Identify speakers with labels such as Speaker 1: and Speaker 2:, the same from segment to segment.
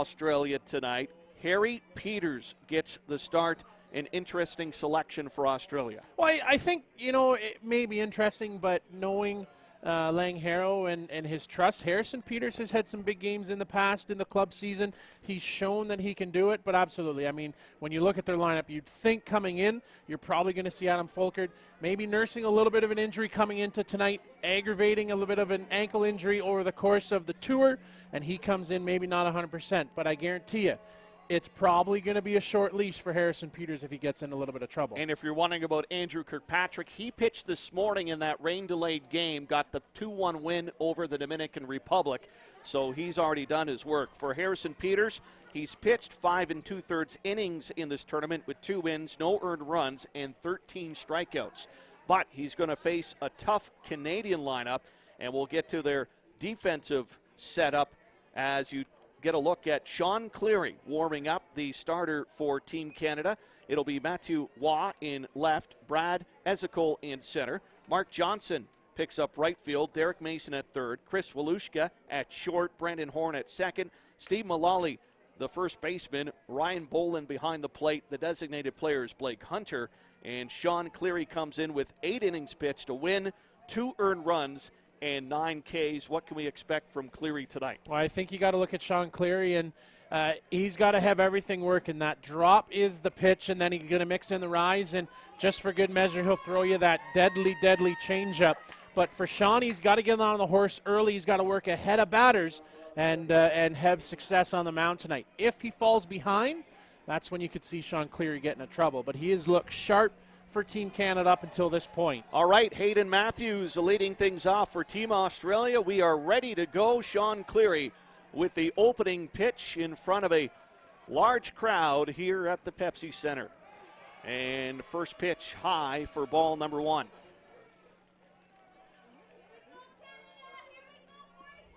Speaker 1: Australia tonight. Harry Peters gets the start. An interesting selection for Australia.
Speaker 2: Well, I think, it may be interesting, but knowing Lang Harrow and his trust, Harrison Peters has had some big games in the past in the club season. He's shown that he can do it, but absolutely. I mean, when you look at their lineup, you'd think coming in, you're probably going to see Adam Folkert maybe nursing a little bit of an injury coming into tonight, aggravating a little bit of an ankle injury over the course of the tour, and he comes in maybe not 100%. But I guarantee you, it's probably going to be a short leash for Harrison Peters if he gets in a little bit of trouble.
Speaker 1: And if you're wondering about Andrew Kirkpatrick, he pitched this morning in that rain-delayed game, got the 2-1 win over the Dominican Republic, so he's already done his work. For Harrison Peters, he's pitched 5 2/3 innings in this tournament with 2 wins, no earned runs, and 13 strikeouts. But he's going to face a tough Canadian lineup, and we'll get to their defensive setup as you get a look at Sean Cleary warming up, the starter for Team Canada. It'll be Matthew Waugh in left, Brad Ezekol in center. Mark Johnson picks up right field, Derek Mason at third, Chris Walushka at short, Brandon Horn at second, Steve Mullally, the first baseman, Ryan Boland behind the plate. The designated player is Blake Hunter, and Sean Cleary comes in with 8 innings pitched, a win, 2 earned runs, and 9 Ks. What can we expect from Cleary tonight?
Speaker 2: Well, I think you got to look at Sean Cleary, and he's got to have everything working. That drop is the pitch, and then he's going to mix in the rise, and just for good measure, he'll throw you that deadly changeup. But for Sean, he's got to get on the horse early. He's got to work ahead of batters and have success on the mound tonight. If he falls behind, that's when you could see Sean Cleary get into trouble. But he has looked sharp for Team Canada up until this point.
Speaker 1: All right, Hayden Matthews leading things off for Team Australia. We are ready to go. Sean Cleary with the opening pitch in front of a large crowd here at the Pepsi Center. And first pitch high for ball number 1.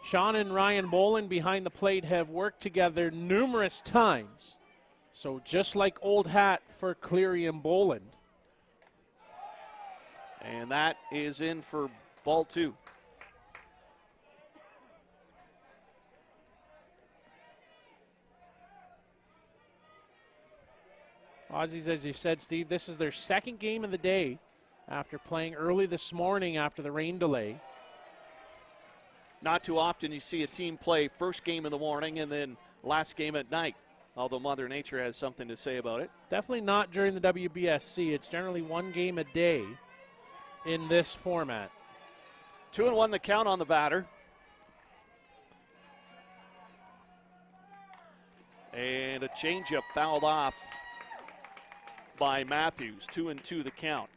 Speaker 2: Sean and Ryan Boland behind the plate have worked together numerous times. So just like old hat for Cleary and Boland.
Speaker 1: And that is in for ball 2.
Speaker 2: Aussies, as you said, Steve, this is their second game of the day after playing early this morning after the rain delay.
Speaker 1: Not too often you see a team play first game in the morning and then last game at night, although Mother Nature has something to say about it.
Speaker 2: Definitely not during the WBSC. It's generally one game a day in this format.
Speaker 1: 2-1 the count on the batter. And a changeup fouled off by Matthews. 2-2 the count.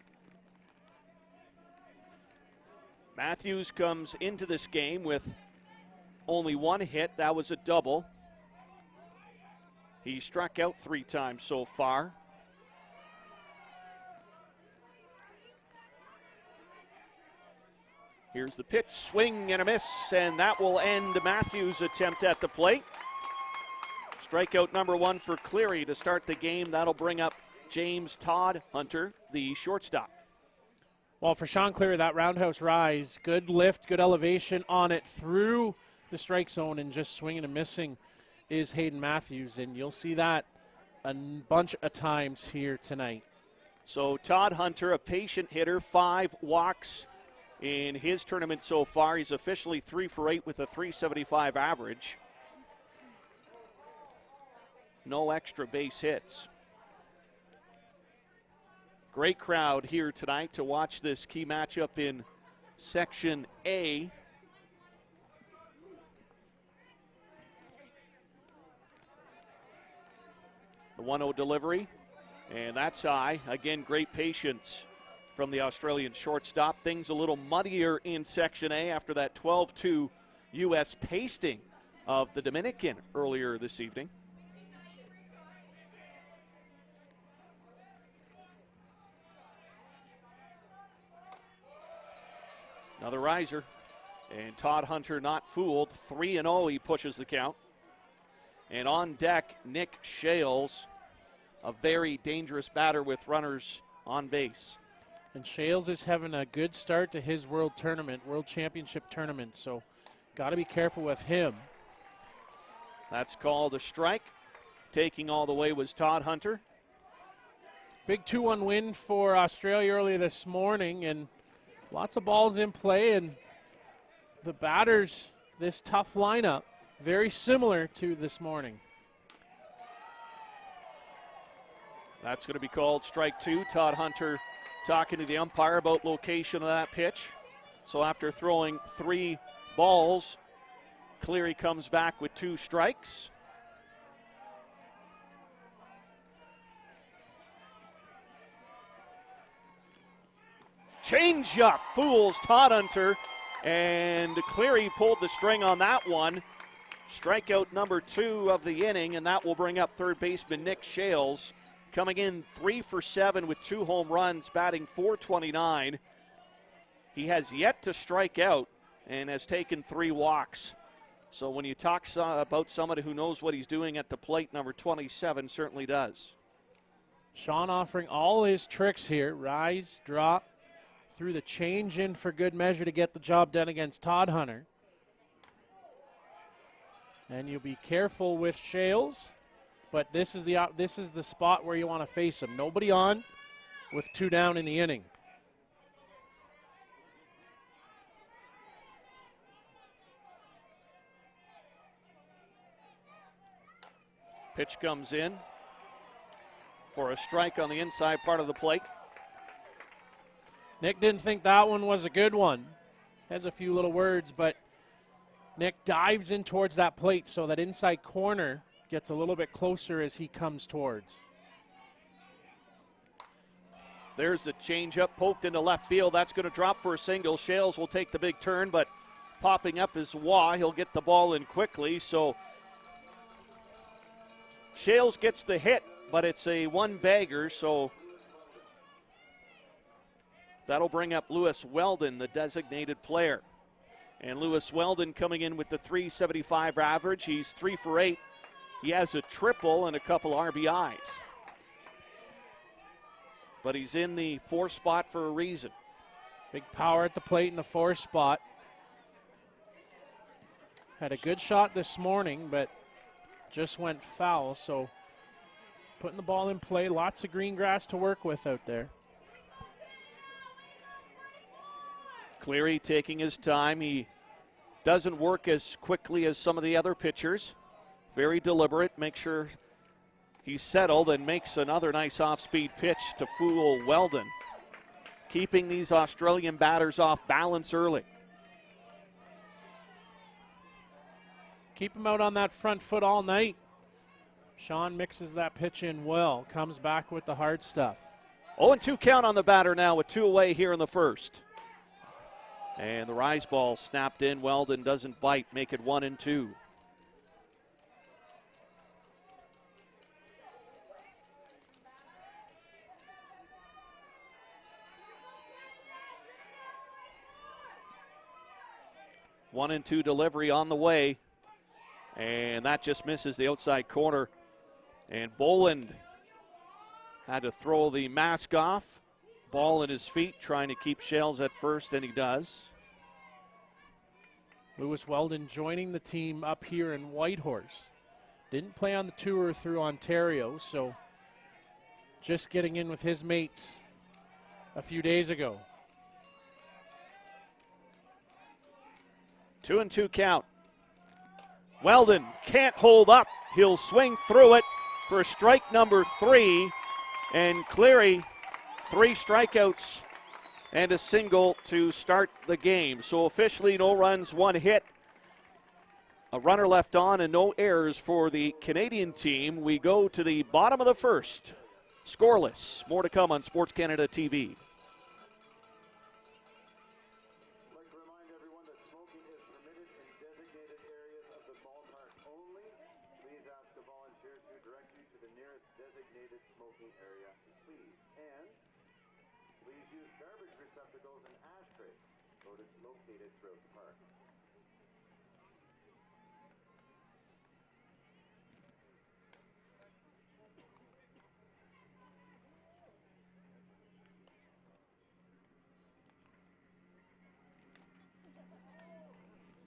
Speaker 1: Matthews comes into this game with only 1 hit. That was a double. He struck out 3 times so far. Here's the pitch, swing and a miss, and that will end Matthews' attempt at the plate. Strikeout number 1 for Cleary to start the game. That'll bring up James Todd Hunter, the shortstop.
Speaker 2: Well, for Sean Cleary, that roundhouse rise, good lift, good elevation on it through the strike zone, and just swinging and missing is Hayden Matthews, and you'll see that a bunch of times here tonight.
Speaker 1: So Todd Hunter, a patient hitter, 5 walks in his tournament so far. He's officially 3 for 8 with a .375 average. No extra base hits. Great crowd here tonight to watch this key matchup in Section A. The 1-0 delivery, and that's high. Again, great patience from the Australian shortstop. Things a little muddier in Section A after that 12-2 U.S. pasting of the Dominican earlier this evening. Another riser, and Todd Hunter not fooled. 3-0, he pushes the count. And on deck, Nick Shales, a very dangerous batter with runners on base.
Speaker 2: And Shales is having a good start to his World Championship tournament, so got to be careful with him.
Speaker 1: That's called a strike. Taking all the way was Todd Hunter.
Speaker 2: Big 2-1 win for Australia earlier this morning, and lots of balls in play, and the batters, this tough lineup, very similar to this morning.
Speaker 1: That's going to be called strike 2. Todd Hunter talking to the umpire about location of that pitch. So after throwing 3 balls, Cleary comes back with 2 strikes. Change-up fools Todd Hunter, and Cleary pulled the string on that one. Strikeout number 2 of the inning, and that will bring up third baseman Nick Shales, coming in 3 for 7 with 2 home runs, batting .429. He has yet to strike out and has taken 3 walks. So when you talk about somebody who knows what he's doing at the plate, number 27 certainly does.
Speaker 2: Sean offering all his tricks here. Rise, drop, threw the change in for good measure to get the job done against Todd Hunter. And you'll be careful with Shales, but this is the spot where you want to face him. Nobody on with 2 down in the inning.
Speaker 1: Pitch comes in for a strike on the inside part of the plate.
Speaker 2: Nick didn't think that one was a good one. Has a few little words, but Nick dives in towards that plate so that inside corner gets a little bit closer as he comes towards.
Speaker 1: There's the changeup poked into left field. That's going to drop for a single. Shales will take the big turn, but popping up is Waugh. He'll get the ball in quickly. So Shales gets the hit, but it's a one-bagger, so that'll bring up Lewis Weldon, the designated player. And Lewis Weldon coming in with the .375 average. He's 3 for 8. He has a triple and a couple RBIs. But he's in the 4 spot for a reason.
Speaker 2: Big power at the plate in the 4 spot. Had a good shot this morning, but just went foul. So putting the ball in play, lots of green grass to work with out there.
Speaker 1: Cleary taking his time. He doesn't work as quickly as some of the other pitchers. Very deliberate, make sure he's settled, and makes another nice off-speed pitch to fool Weldon, keeping these Australian batters off balance early.
Speaker 2: Keep him out on that front foot all night. Sean mixes that pitch in well, comes back with the hard stuff.
Speaker 1: 0-2 count on the batter now with 2 away here in the first. And the rise ball snapped in. Weldon doesn't bite, make it 1-2. One and two delivery on the way, and that just misses the outside corner. And Boland had to throw the mask off. Ball in his feet, trying to keep Shales at first, and he does.
Speaker 2: Lewis Weldon joining the team up here in Whitehorse. Didn't play on the tour through Ontario, so just getting in with his mates a few days ago.
Speaker 1: 2-2 count. Weldon can't hold up. He'll swing through it for strike number 3. And Cleary, 3 strikeouts and a single to start the game. So officially no runs, 1 hit. A runner left on and no errors for the Canadian team. We go to the bottom of the first. Scoreless. More to come on Sports Canada TV.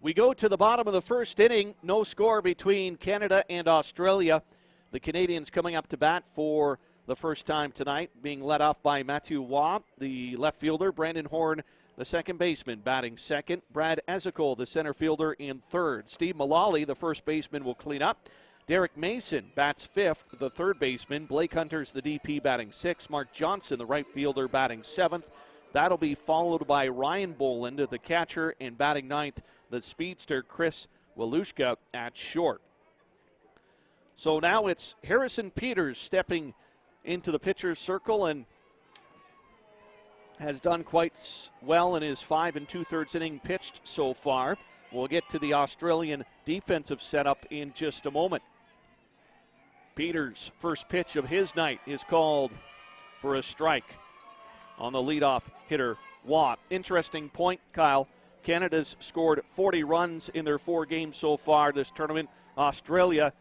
Speaker 1: We go to the bottom of the first inning. No score between Canada and Australia. The Canadians coming up to bat for the first time tonight, being led off by Matthew Waugh, the left fielder. Brandon Horn, the second baseman, batting second. Brad Ezekol, the center fielder, in third. Steve Mullally, the first baseman, will clean up. Derek Mason bats fifth, the third baseman. Blake Hunter's the DP, batting sixth. Mark Johnson, the right fielder, batting seventh. That'll be followed by Ryan Boland, the catcher, and batting ninth, the speedster Chris Walushka at short. So now it's Harrison Peters stepping into the pitcher's circle and has done quite well in his 5 2/3 inning pitched so far. We'll get to the Australian defensive setup in just a moment. Peters' first pitch of his night is called for a strike on the leadoff hitter, Waugh. Interesting point, Kyle. Canada's scored 40 runs in their 4 games so far this tournament. Australia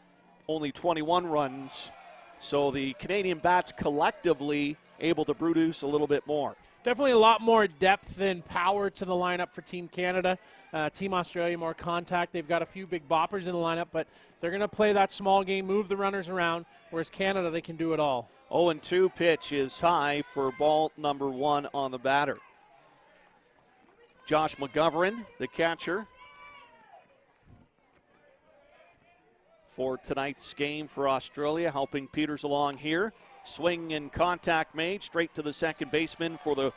Speaker 1: only 21 runs. So the Canadian bats collectively able to produce a little bit more.
Speaker 2: Definitely a lot more depth and power to the lineup for Team Canada. Team Australia, more contact. They've got a few big boppers in the lineup, but they're going to play that small game, move the runners around, whereas Canada, they can do it all.
Speaker 1: 0-2 pitch is high for ball number 1 on the batter. Josh McGovern, the catcher, for tonight's game for Australia, helping Peters along here. Swing and contact made straight to the second baseman for the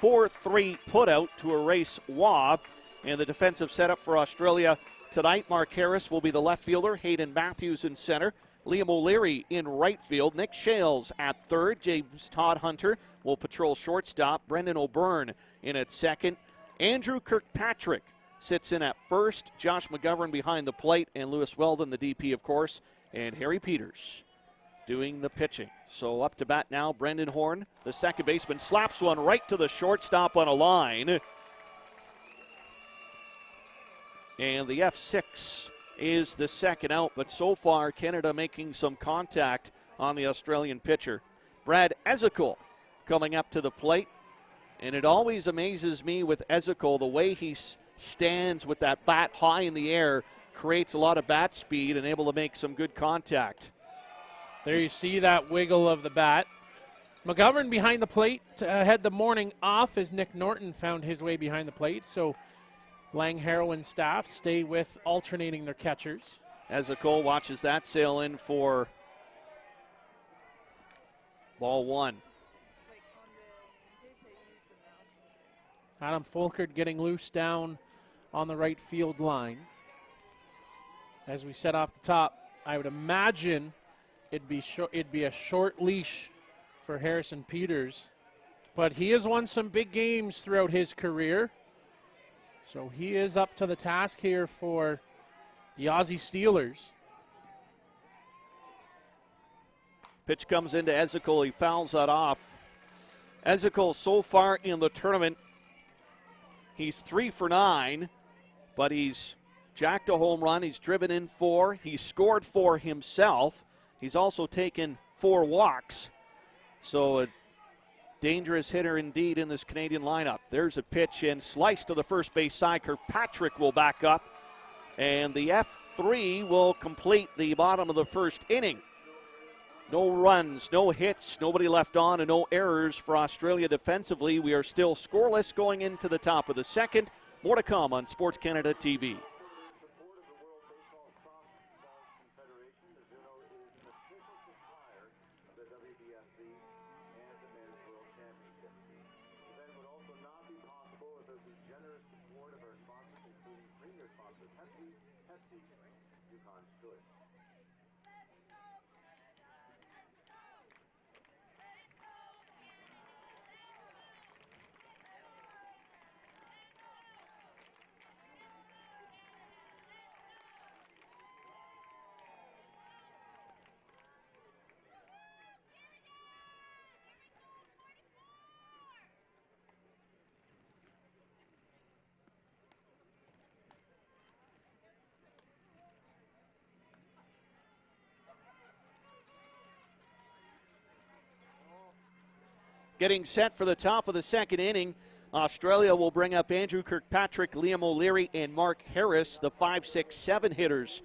Speaker 1: 4-3 putout to erase Waugh. And the defensive setup for Australia tonight, Mark Harris will be the left fielder, Hayden Matthews in center, Liam O'Leary in right field, Nick Shales at third, James Todd Hunter will patrol shortstop, Brendan O'Byrne in at second, Andrew Kirkpatrick sits in at first, Josh McGovern behind the plate, and Lewis Weldon, the DP, of course, and Harry Peters doing the pitching. So up to bat now, Brendan Horn, the second baseman, slaps one right to the shortstop on a line. And the F6 is the second out, but so far Canada making some contact on the Australian pitcher. Brad Ezekol coming up to the plate. And it always amazes me with Ezekol, the way he stands with that bat high in the air, creates a lot of bat speed and able to make some good contact.
Speaker 2: There you see that wiggle of the bat. McGovern behind the plate to head the morning off as Nick Norton found his way behind the plate. So Lang Harrow and staff stay with alternating their catchers.
Speaker 1: Ezekol watches that sail in for ball 1.
Speaker 2: Adam Folkert getting loose down on the right field line. As we said off the top, I would imagine it'd be a short leash for Harrison Peters. But he has won some big games throughout his career. So he is up to the task here for the Aussie Steelers.
Speaker 1: Pitch comes into Ezekol. He fouls that off. Ezekol so far in the tournament, he's 3 for 9, but he's jacked a home run. He's driven in 4. He's scored 4 himself. He's also taken 4 walks. So a dangerous hitter indeed in this Canadian lineup. There's a pitch and slice to the first base side. Kirkpatrick will back up. And the F3 will complete the bottom of the first inning. No runs, no hits, nobody left on, and no errors for Australia defensively. We are still scoreless going into the top of the second. More to come on Sports Canada TV. Getting set for the top of the second inning. Australia will bring up Andrew Kirkpatrick, Liam O'Leary, and Mark Harris, the 5, 6, 7 hitters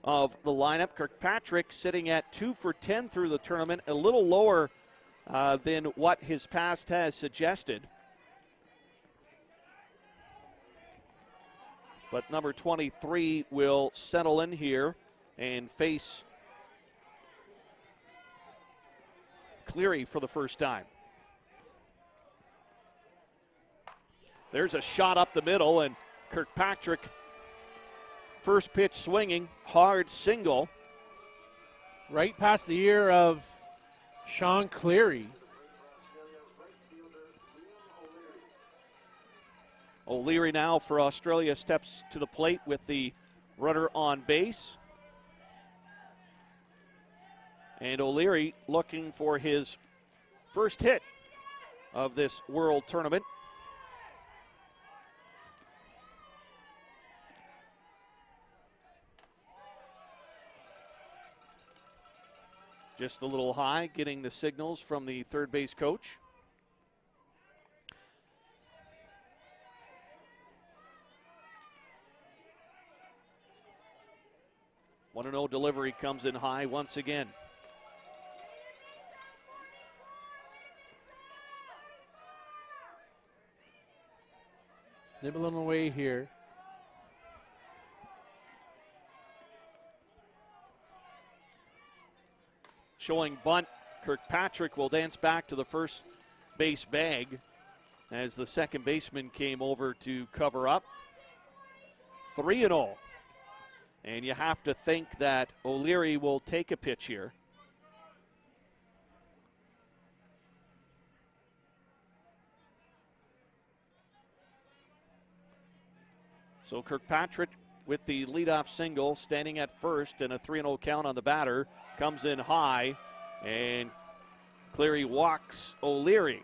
Speaker 1: of the lineup. Kirkpatrick sitting at 2 for 10 through the tournament, a little lower than what his past has suggested. But number 23 will settle in here and face Cleary for the first time. There's a shot up the middle, and Kirkpatrick, first pitch swinging, hard single.
Speaker 2: Right past the ear of Sean Cleary.
Speaker 1: O'Leary now for Australia steps to the plate with the runner on base. And O'Leary looking for his first hit of this World Tournament. Just a little high, getting the signals from the third base coach. One and 0 delivery comes in high once again.
Speaker 2: Nibbling away here.
Speaker 1: Showing bunt, Kirkpatrick will dance back to the first base bag as the second baseman came over to cover up. 3-0. And you have to think that O'Leary will take a pitch here. So Kirkpatrick with the leadoff single, standing at first, and a 3-0 count on the batter. Comes in high, and Cleary walks O'Leary.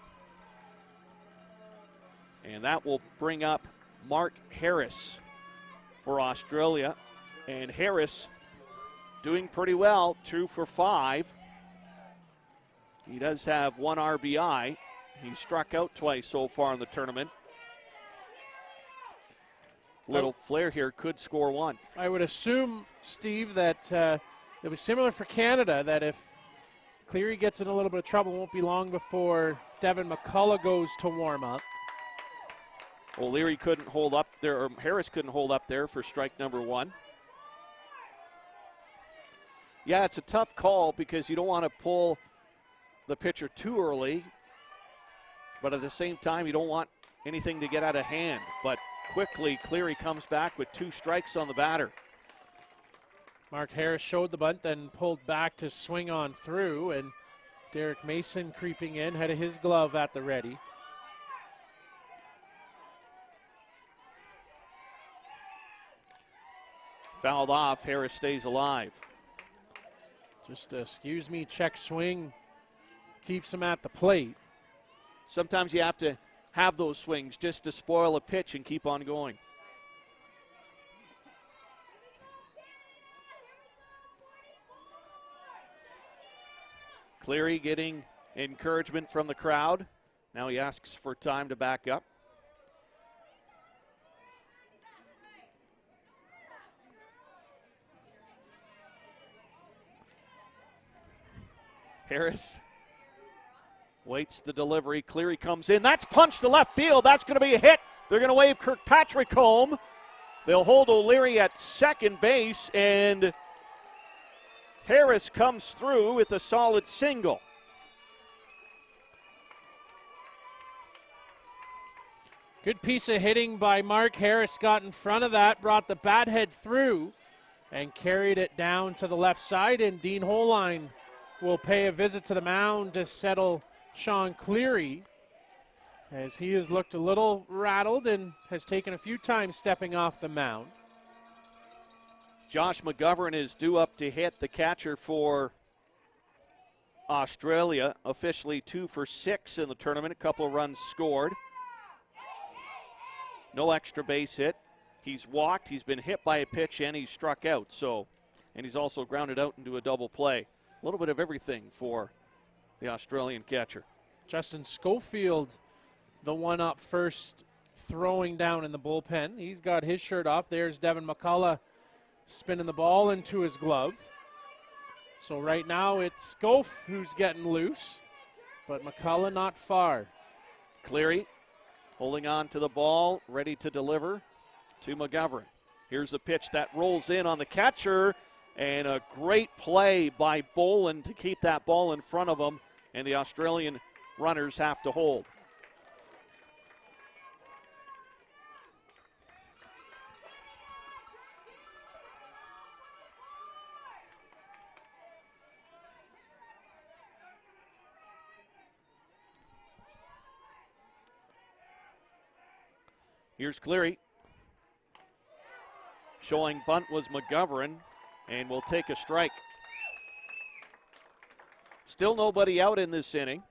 Speaker 1: And that will bring up Mark Harris for Australia. And Harris doing pretty well, 2 for 5. He does have 1 RBI. He struck out twice so far in the tournament. Little flare here, could score 1.
Speaker 2: I would assume, Steve, that it was similar for Canada, that if Cleary gets in a little bit of trouble, it won't be long before Devin McCullough goes to warm up.
Speaker 1: O'Leary couldn't hold up there, or Harris couldn't hold up there for strike number 1. Yeah, it's a tough call because you don't want to pull the pitcher too early, but at the same time, you don't want anything to get out of hand. But quickly, Cleary comes back with 2 strikes on the batter.
Speaker 2: Mark Harris showed the bunt, then pulled back to swing on through, and Derek Mason creeping in, had his glove at the ready.
Speaker 1: Fouled off, Harris stays alive.
Speaker 2: Just excuse me, check swing, keeps him at the plate.
Speaker 1: Sometimes you have to have those swings just to spoil a pitch and keep on going. Cleary getting encouragement from the crowd. Now he asks for time to back up. Harris waits the delivery. Cleary comes in. That's punched to left field. That's going to be a hit. They're going to wave Kirkpatrick home. They'll hold O'Leary at second base, and Harris comes through with a solid single.
Speaker 2: Good piece of hitting by Mark Harris. Got in front of that, brought the bat head through, and carried it down to the left side. And Dean Holine will pay a visit to the mound to settle Sean Cleary, as he has looked a little rattled and has taken a few times stepping off the mound.
Speaker 1: Josh McGovern is due up to hit, the catcher for Australia. Officially 2 for 6 in the tournament. A couple of runs scored. No extra base hit. He's walked, he's been hit by a pitch, and he's struck out. And he's also grounded out into a double play. A little bit of everything for the Australian catcher.
Speaker 2: Justin Schofield the one up first throwing down in the bullpen. He's got his shirt off. There's Devin McCullough spinning the ball into his glove. So right now it's Goff who's getting loose, but McCullough not far.
Speaker 1: Cleary holding on to the ball, ready to deliver to McGovern. Here's a pitch that rolls in on the catcher, and a great play by Boland to keep that ball in front of him, and the Australian runners have to hold. Here's Cleary. Showing bunt was McGovern, and will take a strike. Still nobody out in this inning.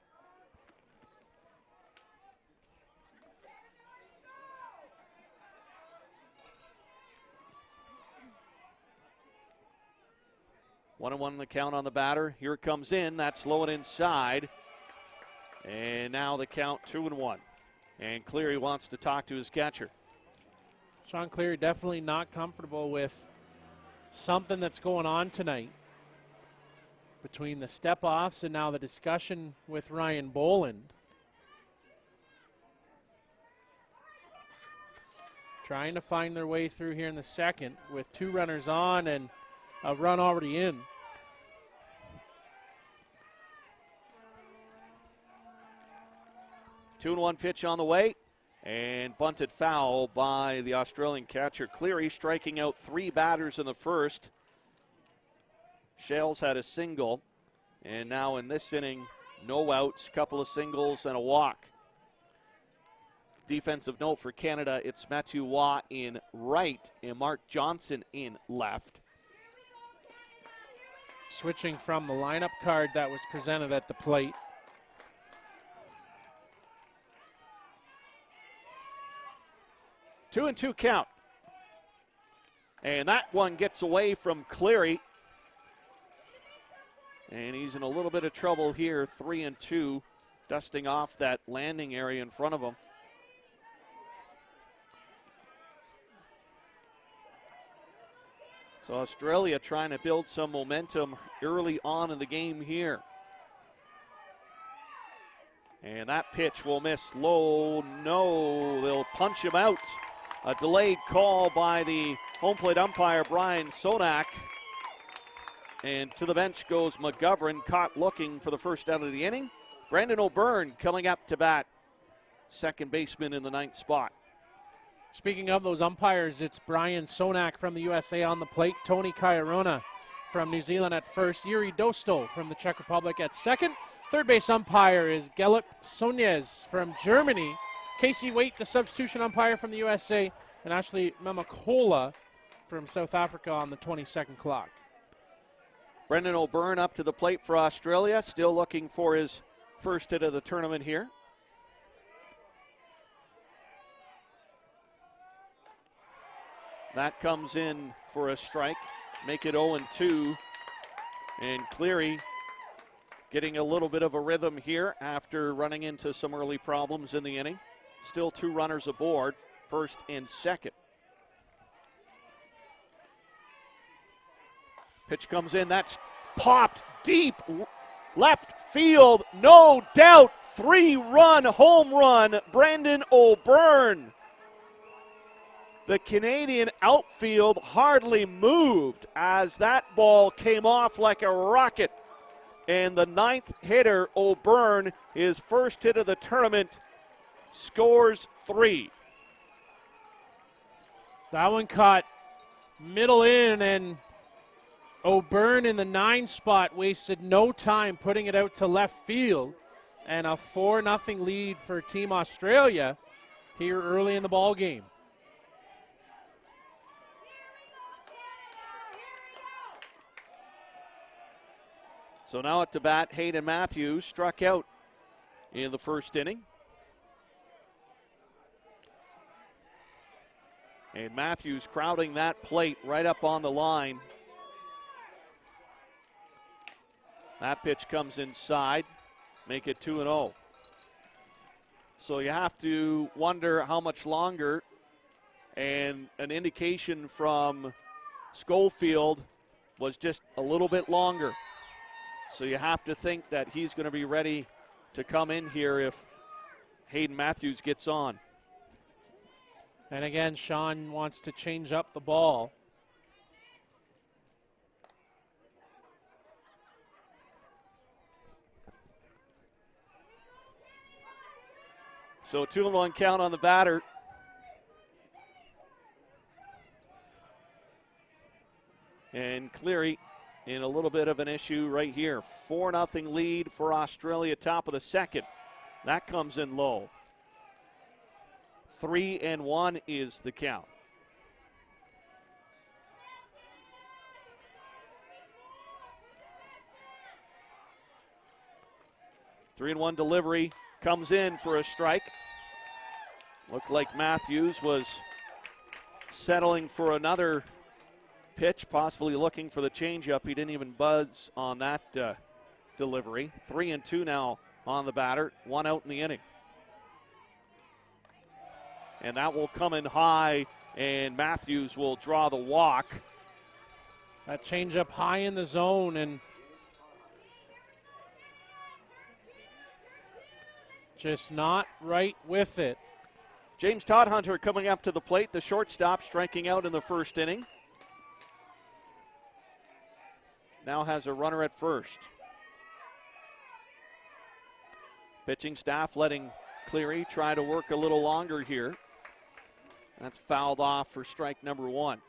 Speaker 1: One and one the count on the batter. Here it comes in. That's low and inside. And now the count 2-1. And Cleary wants to talk to his catcher.
Speaker 2: Sean Cleary definitely not comfortable with something that's going on tonight between the step-offs and now the discussion with Ryan Boland. Trying to find their way through here in the second with 2 runners on and a run already in.
Speaker 1: Two and one pitch on the way, and bunted foul by the Australian catcher. Cleary striking out 3 batters in the first. Shales had a single, and now in this inning, no outs, couple of singles and a walk. Defensive note for Canada, it's Matthew Waugh in right and Mark Johnson in left.
Speaker 2: Switching from the lineup card that was presented at the plate.
Speaker 1: Two and two count. And that one gets away from Cleary. And he's in a little bit of trouble here, 3-2, dusting off that landing area in front of him. So Australia trying to build some momentum early on in the game here. And that pitch will miss low. No, they'll punch him out. A delayed call by the home plate umpire, Brian Sonak. And to the bench goes McGovern, caught looking for the first out of the inning. Brandon O'Byrne coming up to bat, second baseman in the 9th spot.
Speaker 2: Speaking of those umpires, it's Brian Sonak from the USA on the plate, Tony Cairona from New Zealand at first, Yuri Dostal from the Czech Republic at second. Third base umpire is Gelip Sonez from Germany. Casey Waite, the substitution umpire from the USA, and Ashley Mamakola from South Africa on the 22nd clock.
Speaker 1: Brendan O'Byrne up to the plate for Australia, still looking for his first hit of the tournament here. That comes in for a strike, make it 0-2, and Cleary getting a little bit of a rhythm here after running into some early problems in the inning. Still 2 runners aboard, first and second. Pitch comes in, that's popped deep left field, no doubt, 3-run home run, Brandon O'Byrne. The Canadian outfield hardly moved as that ball came off like a rocket. And the 9th hitter, O'Byrne, his first hit of the tournament, scores 3.
Speaker 2: That one caught middle in, and O'Byrne in the 9 spot wasted no time putting it out to left field. And a 4-0 lead for Team Australia here early in the ball game.
Speaker 1: So now at the bat, Hayden Matthews struck out in the first inning. And Matthews crowding that plate right up on the line. That pitch comes inside, make it 2-0. So you have to wonder how much longer. And an indication from Schofield was just a little bit longer. So you have to think that he's going to be ready to come in here if Hayden Matthews gets on.
Speaker 2: And again, Sean wants to change up the ball.
Speaker 1: So 2-1 count on the batter. And Cleary in a little bit of an issue right here. 4-0 lead for Australia, top of the second. That comes in low. 3-1 is the count. Three and one delivery comes in for a strike. Looked like Matthews was settling for another pitch, possibly looking for the changeup. He didn't even buzz on that delivery. 3-2 now on the batter. One out in the inning. And that will come in high, and Matthews will draw the walk.
Speaker 2: That changeup high in the zone, and just not right with it.
Speaker 1: James Todhunter coming up to the plate, the shortstop, striking out in the first inning. Now has a runner at first. Pitching staff letting Cleary try to work a little longer here. That's fouled off for strike number one.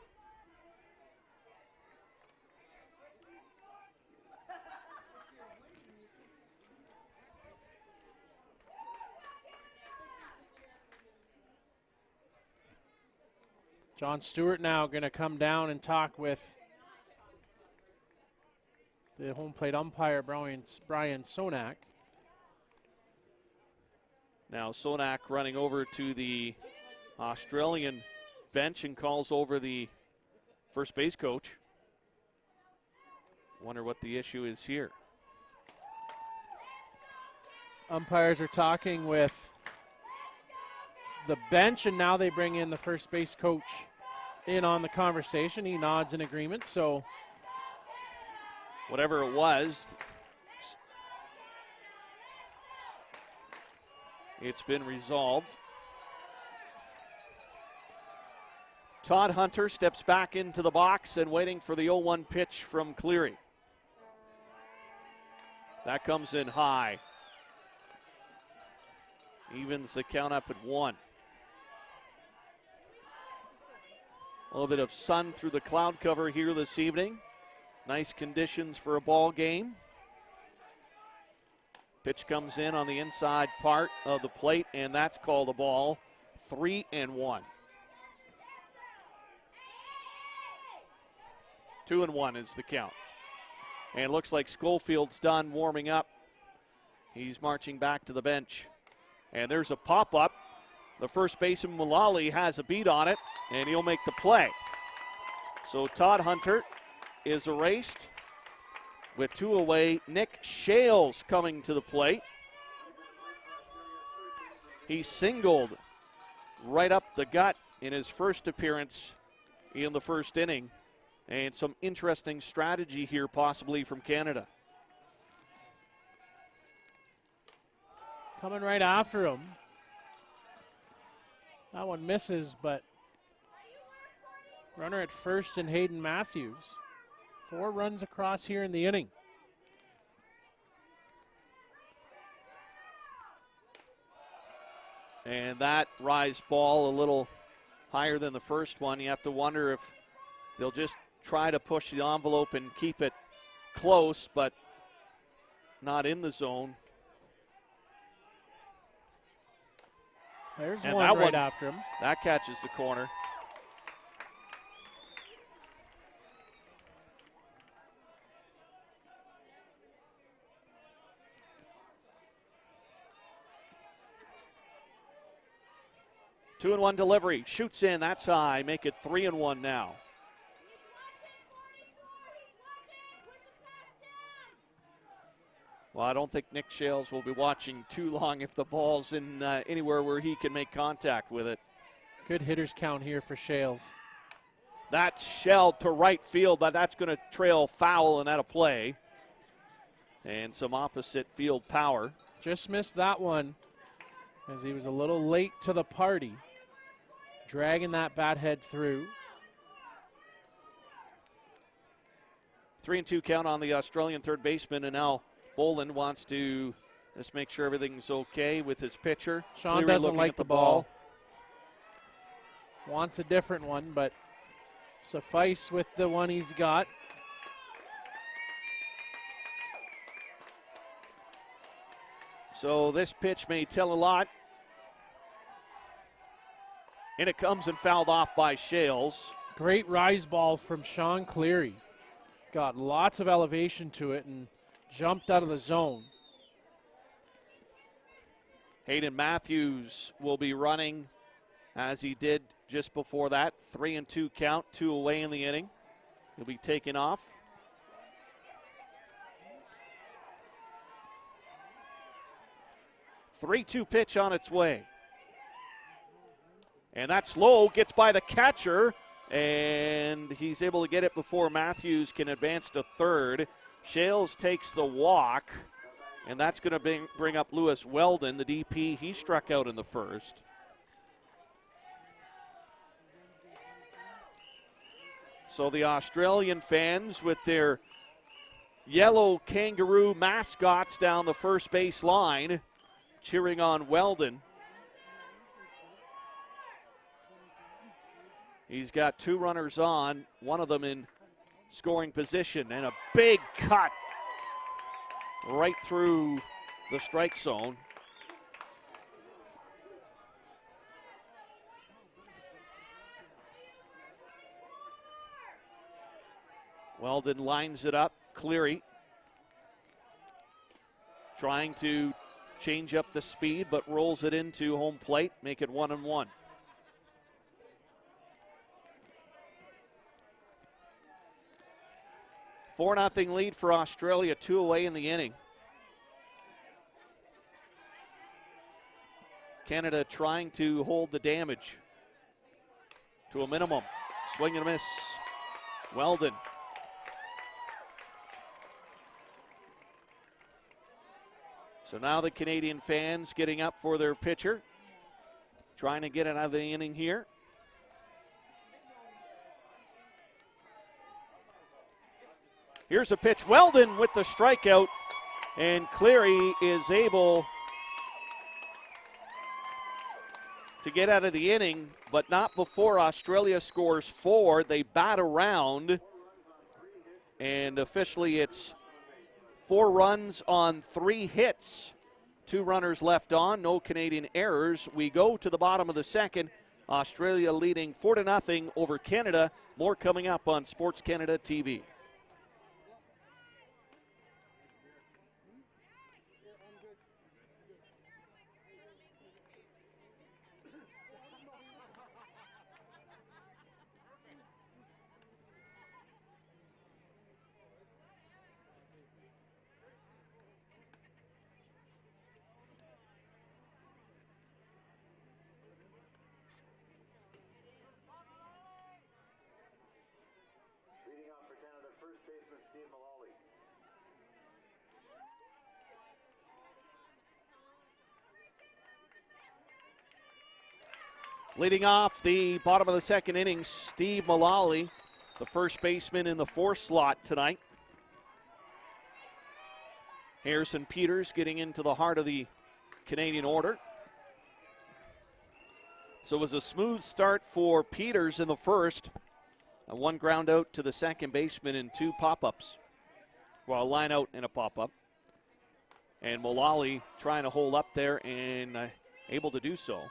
Speaker 2: John Stewart now going to come down and talk with the home plate umpire, Brian Sonak.
Speaker 1: Now Sonak running over to the Australian bench and calls over the first base coach. Wonder what the issue is here.
Speaker 2: Umpires are talking with the bench, and now they bring in the first base coach in on the conversation. He nods in agreement, so
Speaker 1: whatever it was, it's been resolved. Todhunter steps back into the box and waiting for the 0-1 pitch from Cleary. That comes in high. Evens the count up at 1. A little bit of sun through the cloud cover here this evening. Nice conditions for a ball game. Pitch comes in on the inside part of the plate, and that's called a ball. 3-1. 2-1 is the count. And it looks like Schofield's done warming up. He's marching back to the bench. And there's a pop-up. The first baseman, Mullally, has a beat on it, and he'll make the play. So Todhunter is erased with 2 away. Nick Shales coming to the plate. He singled right up the gut in his first appearance in the first inning. And some interesting strategy here possibly from Canada.
Speaker 2: coming right after him. That one misses, but runner at first and Hayden Matthews. 4 runs across here in the inning.
Speaker 1: And that rise ball a little higher than the first one. You have to wonder if they'll just try to push the envelope and keep it close, but not in the zone.
Speaker 2: There's
Speaker 1: and
Speaker 2: one
Speaker 1: that
Speaker 2: right
Speaker 1: one,
Speaker 2: after him.
Speaker 1: That catches the corner. Two and one delivery. Shoots in. That's high. Make it 3-1 now. Well, I don't think Nick Shales will be watching too long if the ball's in anywhere where he can make contact with it.
Speaker 2: Good hitters count here for Shales.
Speaker 1: That's shelled to right field, but that's going to trail foul and out of play. And some opposite field power.
Speaker 2: Just missed that one as he was a little late to the party, dragging that bat head through.
Speaker 1: 3-2 count on the Australian third baseman, and now Boland wants to just make sure everything's okay with his pitcher.
Speaker 2: Sean
Speaker 1: Cleary
Speaker 2: doesn't
Speaker 1: looking
Speaker 2: like
Speaker 1: at
Speaker 2: the ball. Wants a different one, but suffice with the one he's got.
Speaker 1: So this pitch may tell a lot. And it comes and fouled off by Shales.
Speaker 2: Great rise ball from Sean Cleary. Got lots of elevation to it and jumped out of the zone.
Speaker 1: Hayden Matthews will be running as he did just before that. 3-2 count, 2 away in the inning. He'll be taken off. Three-two pitch on its way. And that's low, gets by the catcher, and he's able to get it before Matthews can advance to third. Shales takes the walk, and that's going to bring up Lewis Weldon, the DP. He struck out in the first. So the Australian fans with their yellow kangaroo mascots down the first base line cheering on Weldon. He's got 2 runners on, one of them in scoring position, and a big cut right through the strike zone. Weldon lines it up. Cleary trying to change up the speed, but rolls it into home plate, make it 1-1. Four nothing lead for Australia, 2 away in the inning. Canada trying to hold the damage to a minimum. Swing and a miss. Weldon. So now the Canadian fans getting up for their pitcher, trying to get it out of the inning here. Here's a pitch. Weldon with the strikeout, and Cleary is able to get out of the inning, but not before Australia scores 4. They bat around, and officially it's 4 runs on 3 hits. 2 runners left on, no Canadian errors. We go to the bottom of the second. Australia leading 4-0 over Canada. More coming up on Sports Canada TV. Leading off the bottom of the second inning, Steve Mullally, the first baseman in the 4 slot tonight. Harrison Peters getting into the heart of the Canadian order. So it was a smooth start for Peters in the first. A 1 ground out to the second baseman and 2 pop-ups. Well, a line out and a pop-up. And Mullally trying to hold up there and able to do so.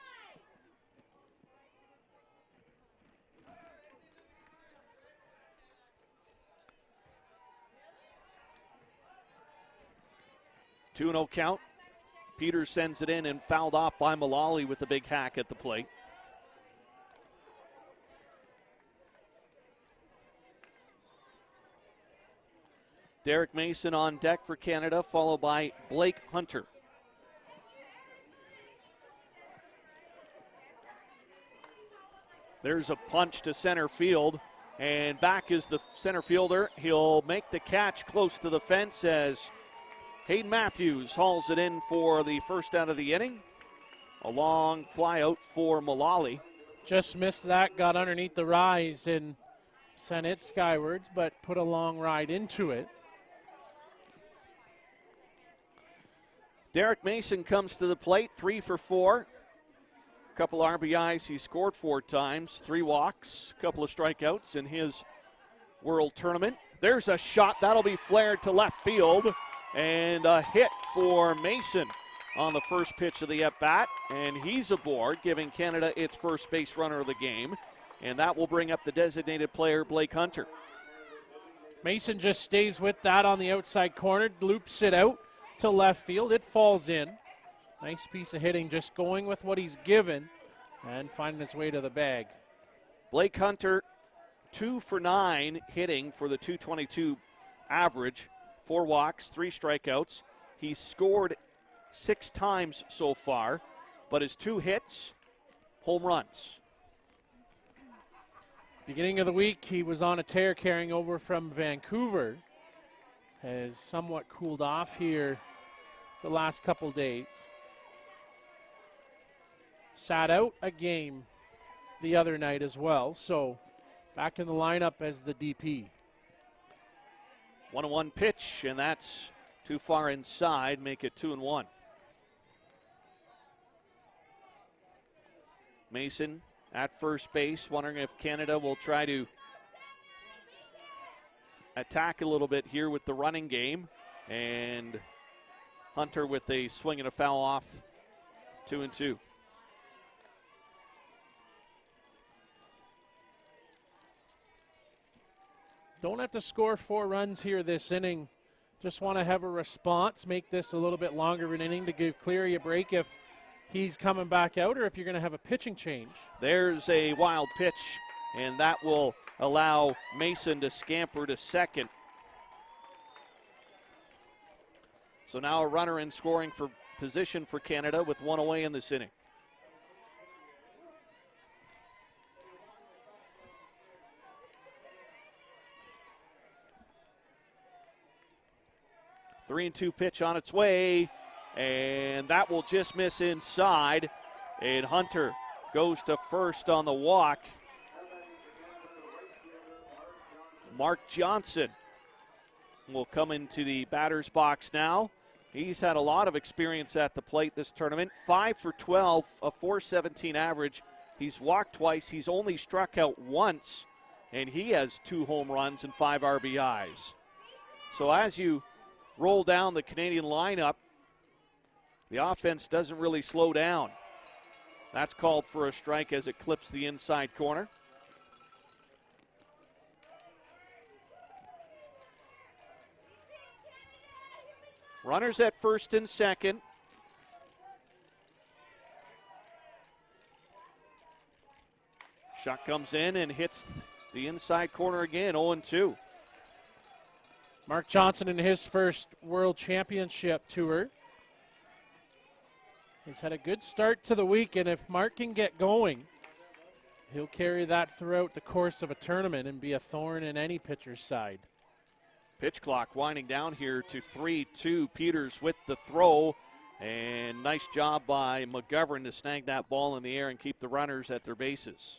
Speaker 1: Two-0 count. Peters sends it in and fouled off by Mullally with a big hack at the plate. Derek Mason on deck for Canada, followed by Blake Hunter. There's a punch to center field, and back is the center fielder. He'll make the catch close to the fence as Hayden Matthews hauls it in for the first out of the inning. A long fly out for Mullally.
Speaker 2: Just missed that, got underneath the rise and sent it skywards, but put a long ride into it.
Speaker 1: Derek Mason comes to the plate, 3 for 4. Couple RBIs, he scored 4 times, 3 walks, couple of strikeouts in his World Tournament. There's a shot that'll be flared to left field, and a hit for Mason on the first pitch of the at-bat, and he's aboard, giving Canada its first base runner of the game, and that will bring up the designated player, Blake Hunter.
Speaker 2: Mason just stays with that on the outside corner, loops it out to left field. It falls in. Nice piece of hitting, just going with what he's given and finding his way to the bag.
Speaker 1: Blake Hunter, 2 for 9 hitting for the .222 average. 4 walks, 3 strikeouts. He's scored 6 times so far, but his 2 hits, home runs.
Speaker 2: Beginning of the week, he was on a tear carrying over from Vancouver. Has somewhat cooled off here the last couple days. Sat out a game the other night as well, so back in the lineup as the DP.
Speaker 1: 1-1 pitch, and that's too far inside, make it 2-1. Mason at first base, wondering if Canada will try to attack a little bit here with the running game, and Hunter with a swing and a foul off, 2-2.
Speaker 2: Don't have to score 4 runs here this inning. Just want to have a response, make this a little bit longer of an inning to give Cleary a break if he's coming back out or if you're going to have a pitching change.
Speaker 1: There's a wild pitch, and that will allow Mason to scamper to second. So now a runner in scoring for position for Canada with 1 away in this inning. The 3-2 pitch on its way, and that will just miss inside. And Hunter goes to first on the walk. Mark Johnson will come into the batter's box now. He's had a lot of experience at the plate this tournament. 5 for 12, a .417 average. He's walked twice. He's only struck out once, and he has 2 home runs and 5 RBIs. So as you roll down the Canadian lineup, the offense doesn't really slow down. That's called for a strike as it clips the inside corner. Runners at first and second. Shot comes in and hits the inside corner again, 0-2.
Speaker 2: Mark Johnson in his first World Championship tour. He's had a good start to the week, and if Mark can get going, he'll carry that throughout the course of a tournament and be a thorn in any pitcher's side.
Speaker 1: Pitch clock winding down here to 3-2. Peters with the throw, and nice job by McGovern to snag that ball in the air and keep the runners at their bases.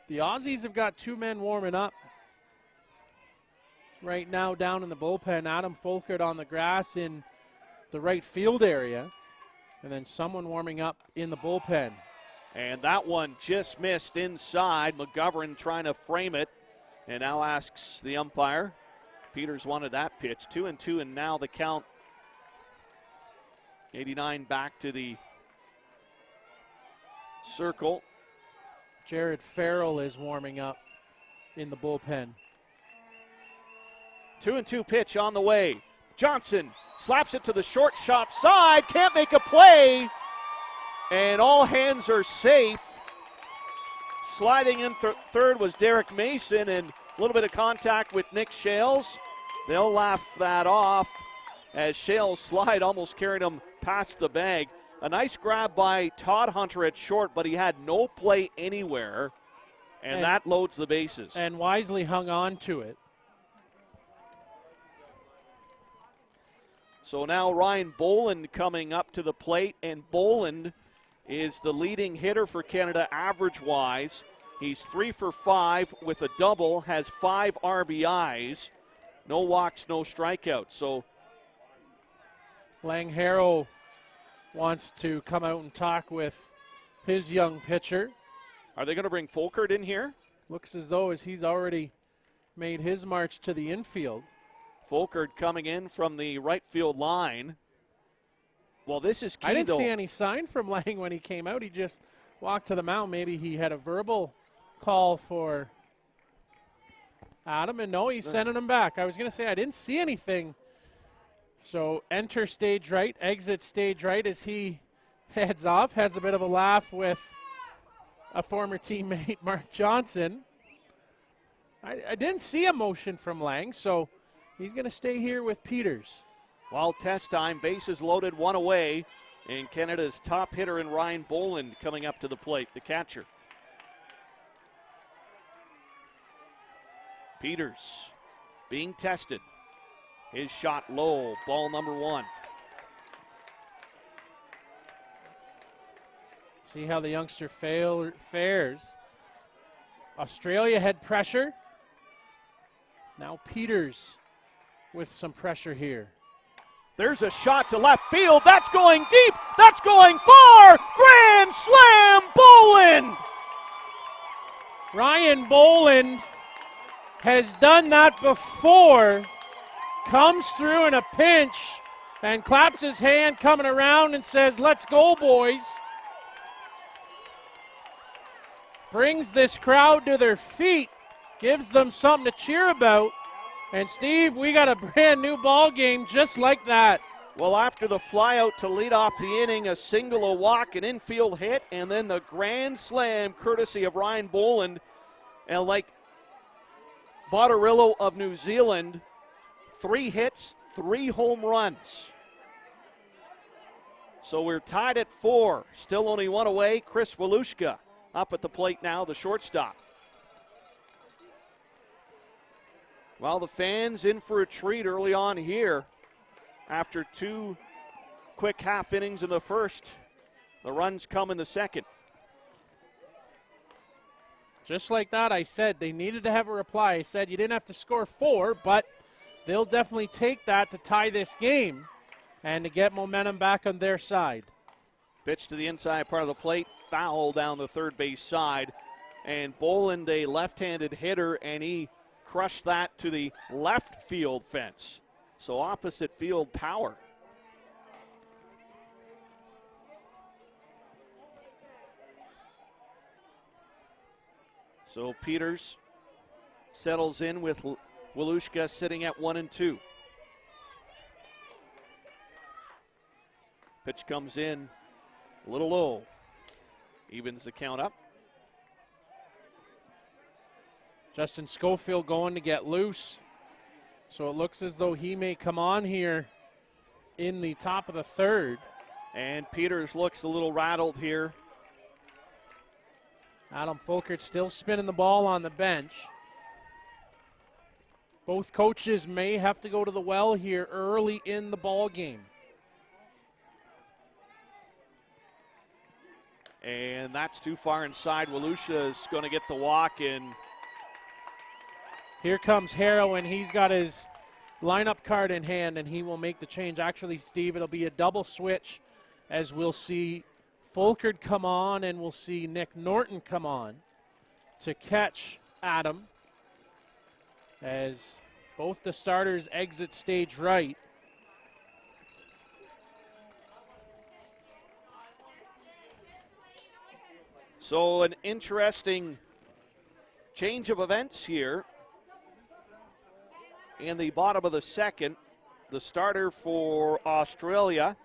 Speaker 2: The Aussies have got 2 men warming up right now down in the bullpen. Adam Folkert on the grass in the right field area, and then someone warming up in the bullpen.
Speaker 1: And that one just missed inside. McGovern trying to frame it, and now asks the umpire. Peters wanted that pitch. 2-2, and now the count. 89 back to the circle.
Speaker 2: Jared Farrell is warming up in the bullpen.
Speaker 1: 2-2 pitch on the way. Johnson slaps it to the shortstop side. Can't make a play. And all hands are safe. Sliding in third was Derek Mason, and a little bit of contact with Nick Shales. They'll laugh that off as Shale's slide almost carried him past the bag. A nice grab by Todd Hunter at short, but he had no play anywhere, and that loads the bases.
Speaker 2: And wisely hung on to it.
Speaker 1: So now Ryan Boland coming up to the plate, and Boland is the leading hitter for Canada average-wise. He's 3 for 5 with a double, has 5 RBIs. No walks, no strikeouts. So
Speaker 2: Lang Harrow wants to come out and talk with his young pitcher.
Speaker 1: Are they going to bring Folkert in here?
Speaker 2: Looks as though he's already made his march to the infield.
Speaker 1: Folkert coming in from the right field line. Well, this is key,
Speaker 2: I didn't
Speaker 1: though.
Speaker 2: see any sign from Lang when he came out. He just walked to the mound. Maybe he had a verbal call for Adam, and no, he's sending him back. I was going to say I didn't see anything. So enter stage right, exit stage right as he heads off. Has a bit of a laugh with a former teammate, Mark Johnson. I didn't see a motion from Lang, so he's going to stay here with Peters.
Speaker 1: Well, test time, bases loaded, 1 away, and Canada's top hitter in Ryan Boland coming up to the plate, the catcher. Peters being tested. His shot low, ball number 1.
Speaker 2: See how the youngster fares. Australia had pressure. Now Peters with some pressure here.
Speaker 1: There's a shot to left field. That's going deep. That's going far. Grand slam, Boland.
Speaker 2: Ryan Boland has done that before. Comes through in a pinch and claps his hand coming around and says, "Let's go, boys." Brings this crowd to their feet, gives them something to cheer about. And Steve, we got a brand new ball game just like that.
Speaker 1: Well, after the flyout to lead off the inning, a single, a walk, an infield hit, and then the grand slam courtesy of Ryan Boland. And like Botterillo of New Zealand, 3 hits, 3 home runs. So we're tied at 4. Still only 1 away. Chris Walushka up at the plate now, the shortstop. Well, the fans in for a treat early on here. After 2 quick half innings in the first, the runs come in the second.
Speaker 2: Just like that, I said they needed to have a reply. I said you didn't have to score 4, but they'll definitely take that to tie this game and to get momentum back on their side.
Speaker 1: Pitch to the inside part of the plate, foul down the third base side. And Boland, a left-handed hitter, and he crushed that to the left field fence. So opposite field power. So Peters settles in with Walushka sitting at 1-2. Pitch comes in a little low. Evens the count up.
Speaker 2: Justin Schofield going to get loose. So it looks as though he may come on here in the top of the third.
Speaker 1: And Peters looks a little rattled here.
Speaker 2: Adam Folkert still spinning the ball on the bench. Both coaches may have to go to the well here early in the ball game.
Speaker 1: And that's too far inside. Walushka is going to get the walk in.
Speaker 2: Here comes Harrow, and he's got his lineup card in hand, and he will make the change. Actually, Steve, it'll be a double switch as we'll see Folkert come on and we'll see Nick Norton come on to catch Adam as both the starters exit stage right.
Speaker 1: So an interesting change of events here. In the bottom of the second, the starter for Australia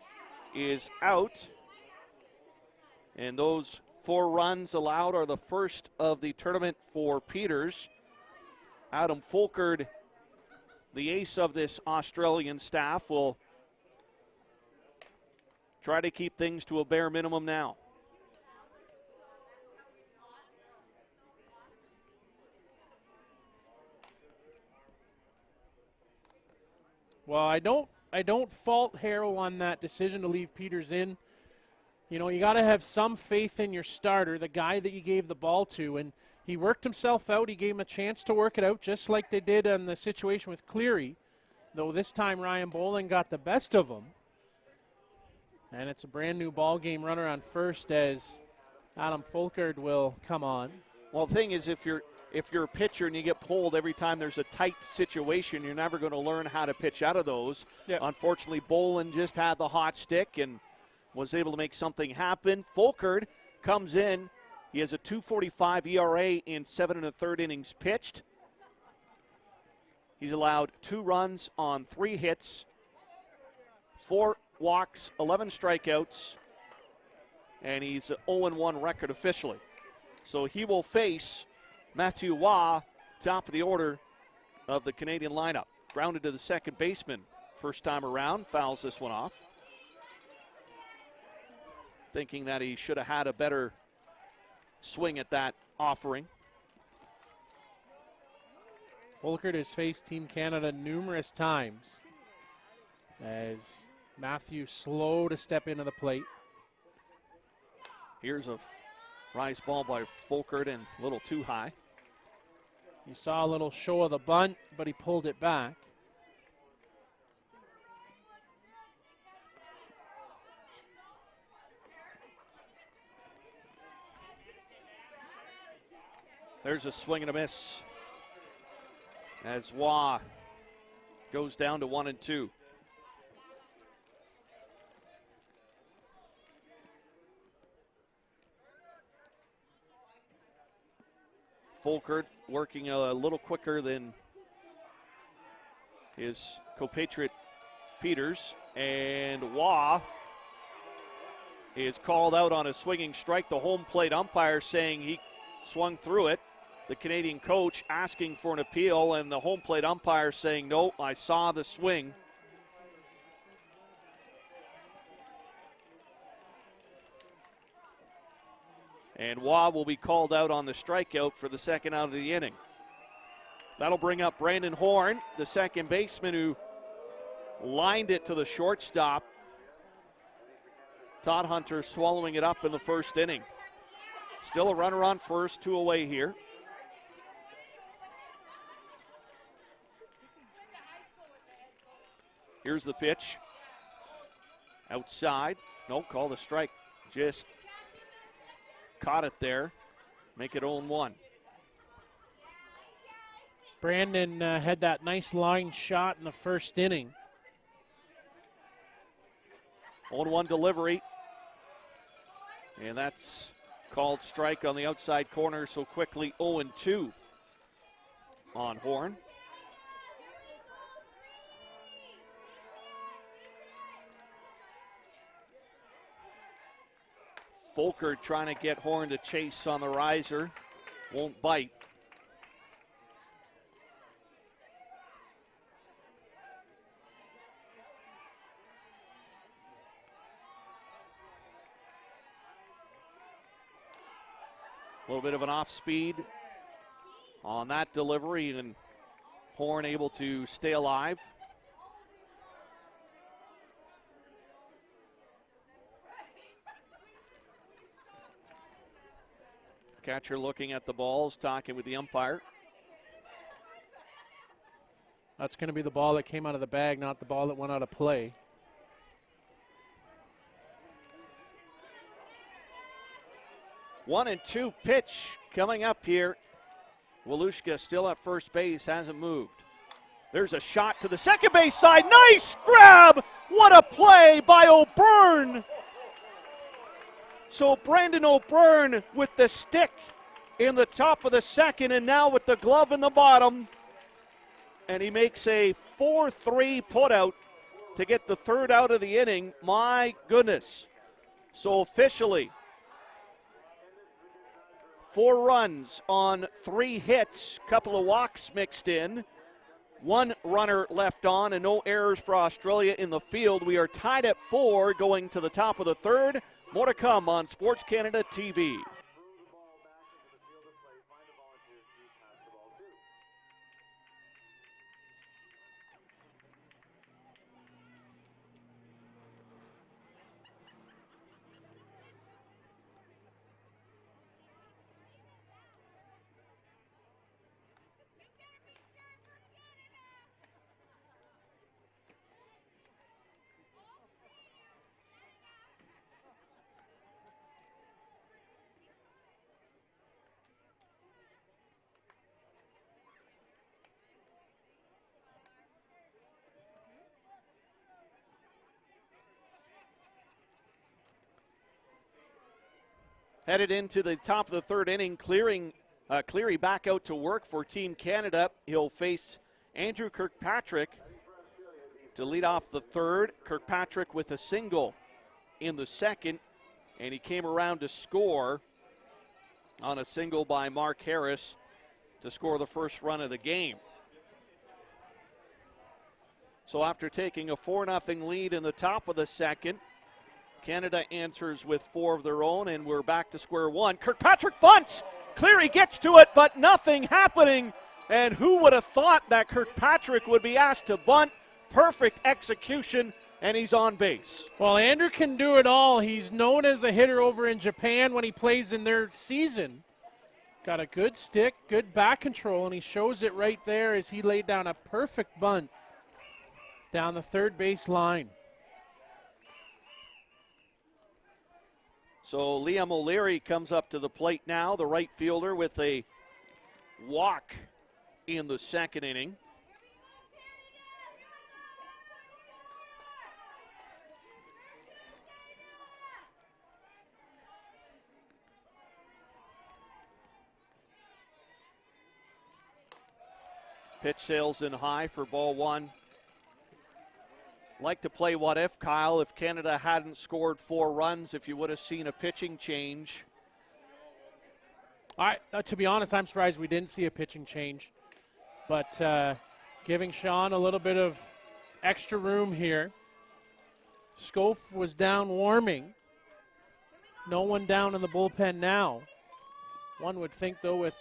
Speaker 1: is out. And those 4 runs allowed are the first of the tournament for Peters. Adam Folkert the ace of this Australian staff, will try to keep things to a bare minimum now.
Speaker 2: Well, I don't fault Harrow on that decision to leave Peters in. You know, you got to have some faith in your starter, the guy that you gave the ball to, and he worked himself out. He gave him a chance to work it out, just like they did in the situation with Cleary, though this time Ryan Bolling got the best of him. And it's a brand new ball game runner on first as Adam Fulkerd will come on.
Speaker 1: Well, the thing is, if you're a pitcher and you get pulled every time there's a tight situation, you're never going to learn how to pitch out of those.
Speaker 2: Yep.
Speaker 1: Unfortunately, Bolin just had the hot stick and was able to make something happen. Fulkerd comes in. He has a 2.45 ERA in 7 1/3 innings pitched. He's allowed 2 runs on 3 hits, 4 walks, 11 strikeouts, and he's an 0-1 record officially. So he will face Matthew Waugh, top of the order of the Canadian lineup. Grounded to the second baseman first time around, fouls this one off. Thinking that he should have had a better swing at that offering.
Speaker 2: Fulkerd has faced Team Canada numerous times as Matthew slow to step into the plate.
Speaker 1: Here's a rise ball by Fulkerd and a little too high.
Speaker 2: You saw a little show of the bunt, but he pulled it back.
Speaker 1: There's a swing and a miss as Waugh goes down to 1-2. Fulkerd working a little quicker than his compatriot Peters, and Waugh is called out on a swinging strike. The home plate umpire saying he swung through it. The Canadian coach asking for an appeal, and the home plate umpire saying, no, I saw the swing. And Waugh will be called out on the strikeout for the second out of the inning. That'll bring up Brandon Horn, the second baseman who lined it to the shortstop. Todd Hunter swallowing it up in the first inning. Still a runner on first, 2 away here. Here's the pitch. Outside. No, called a strike. Just caught it there. Make it 0-1.
Speaker 2: Brandon had that nice line shot in the first inning.
Speaker 1: 0-1 delivery. And that's called strike on the outside corner, so quickly 0-2 on Horn. Fulkerd trying to get Horn to chase on the riser. Won't bite. A little bit of an off speed on that delivery, and Horn able to stay alive. Catcher looking at the balls, talking with the umpire.
Speaker 2: That's going to be the ball that came out of the bag, not the ball that went out of play.
Speaker 1: One and two pitch coming up here. Walushka still at first base, hasn't moved. There's a shot to the second base side. Nice grab! What a play by O'Byrne! So Brandon O'Byrne with the stick in the top of the second, and now with the glove in the bottom. And he makes a 4-3 putout to get the third out of the inning. My goodness. So officially, 4 runs on 3 hits, couple of walks mixed in. One runner left on and no errors for Australia in the field. We are tied at 4 going to the top of the third. More to come on Sports Canada TV. Headed into the top of the third inning, Cleary back out to work for Team Canada. He'll face Andrew Kirkpatrick to lead off the third. Kirkpatrick with a single in the second, and he came around to score on a single by Mark Harris to score the first run of the game. So after taking a 4-0 lead in the top of the second, Canada answers with 4 of their own, and we're back to square one. Kirkpatrick bunts. Cleary gets to it, but nothing happening. And who would have thought that Kirkpatrick would be asked to bunt? Perfect execution, and he's on base.
Speaker 2: Well, Andrew can do it all. He's known as a hitter over in Japan when he plays in their season. Got a good stick, good back control, and he shows it right there as he laid down a perfect bunt down the third base line.
Speaker 1: So Liam O'Leary comes up to the plate now, the right fielder, with a walk in the second inning. Pitch sails in high for ball one. Like to play what if, Kyle, if Canada hadn't scored 4 runs, if you would have seen a pitching change.
Speaker 2: To be honest, I'm surprised we didn't see a pitching change. But giving Sean a little bit of extra room here. Schoaf was down warming. No one down in the bullpen now. One would think, though, with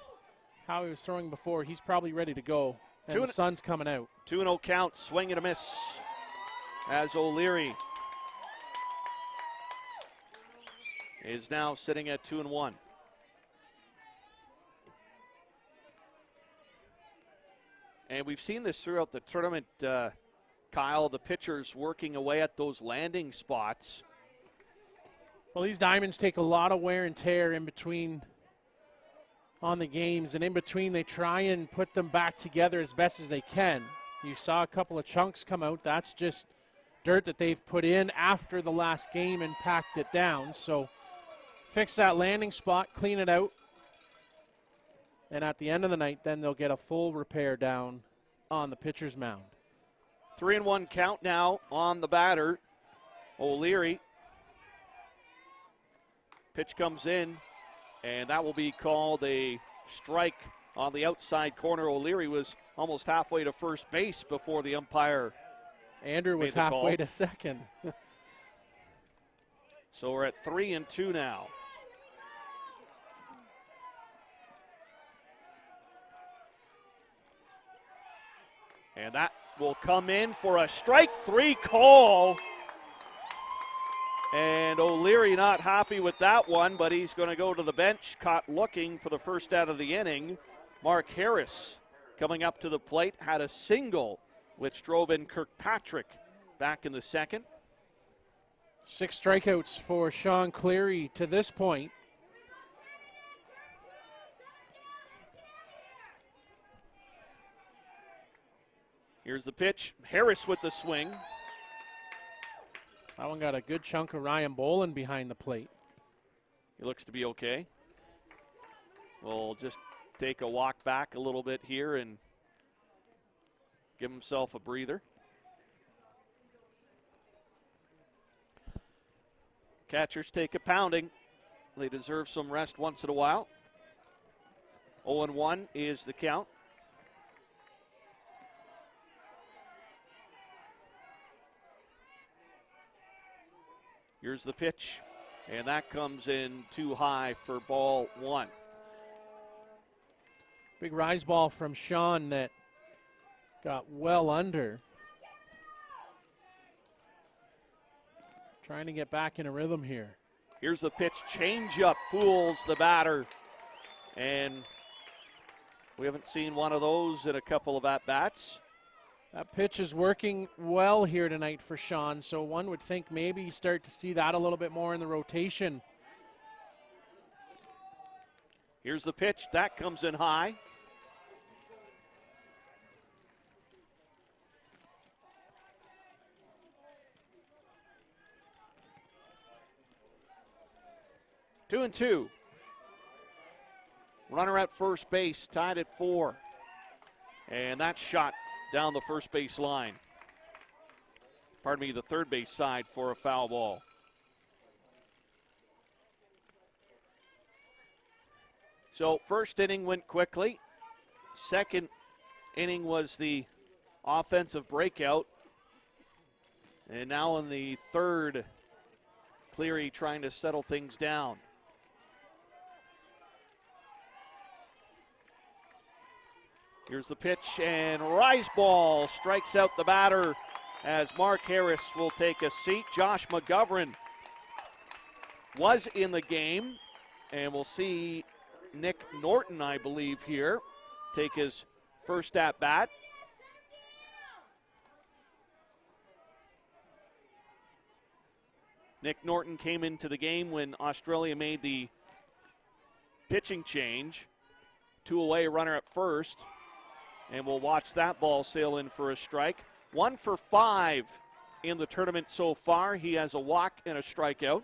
Speaker 2: how he was throwing before, he's probably ready to go. And the sun's coming out.
Speaker 1: 2-0 count, swing and a miss. As O'Leary is now sitting at 2-1. And we've seen this throughout the tournament, Kyle, the pitchers working away at those landing spots.
Speaker 2: Well, these diamonds take a lot of wear and tear in between on the games, and in between they try and put them back together as best as they can. You saw a couple of chunks come out. That's just dirt that they've put in after the last game and packed it down. So fix that landing spot, clean it out, and at the end of the night, then they'll get a full repair down on the pitcher's mound.
Speaker 1: 3-1 count now on the batter, O'Leary. Pitch comes in, and that will be called a strike on the outside corner. O'Leary was almost halfway to first base before the umpire.
Speaker 2: Andrew was halfway to second.
Speaker 1: So we're at 3-2 now. And that will come in for a strike 3 call. And O'Leary not happy with that one, but he's going to go to the bench, caught looking for the first out of the inning. Mark Harris coming up to the plate, had a single, which drove in Kirkpatrick back in the second.
Speaker 2: 6 strikeouts for Sean Cleary to this point.
Speaker 1: Here's the pitch. Harris with the swing.
Speaker 2: That one got a good chunk of Ryan Bolin behind the plate.
Speaker 1: He looks to be okay. We'll just take a walk back a little bit here and give himself a breather. Catchers take a pounding. They deserve some rest once in a while. 0-1 is the count. Here's the pitch, and that comes in too high for ball one.
Speaker 2: Big rise ball from Sean that got well under. Trying to get back in a rhythm here.
Speaker 1: Here's the pitch, changeup fools the batter, and we haven't seen one of those in a couple of at-bats.
Speaker 2: That pitch is working well here tonight for Sean, so one would think maybe you start to see that a little bit more in the rotation.
Speaker 1: Here's the pitch, that comes in high. Two and two. Runner at first base, tied at 4. And that shot down the first base line. Pardon me, the third base side for a foul ball. So first inning went quickly. Second inning was the offensive breakout. And now in the third, Cleary trying to settle things down. Here's the pitch, and rise ball strikes out the batter as Mark Harris will take a seat. Josh McGovern was in the game, and we'll see Nick Norton, I believe, here take his first at bat. Nick Norton came into the game when Australia made the pitching change. 2 away, runner at first. And we'll watch that ball sail in for a strike. 1 for 5 in the tournament so far. He has a walk and a strikeout.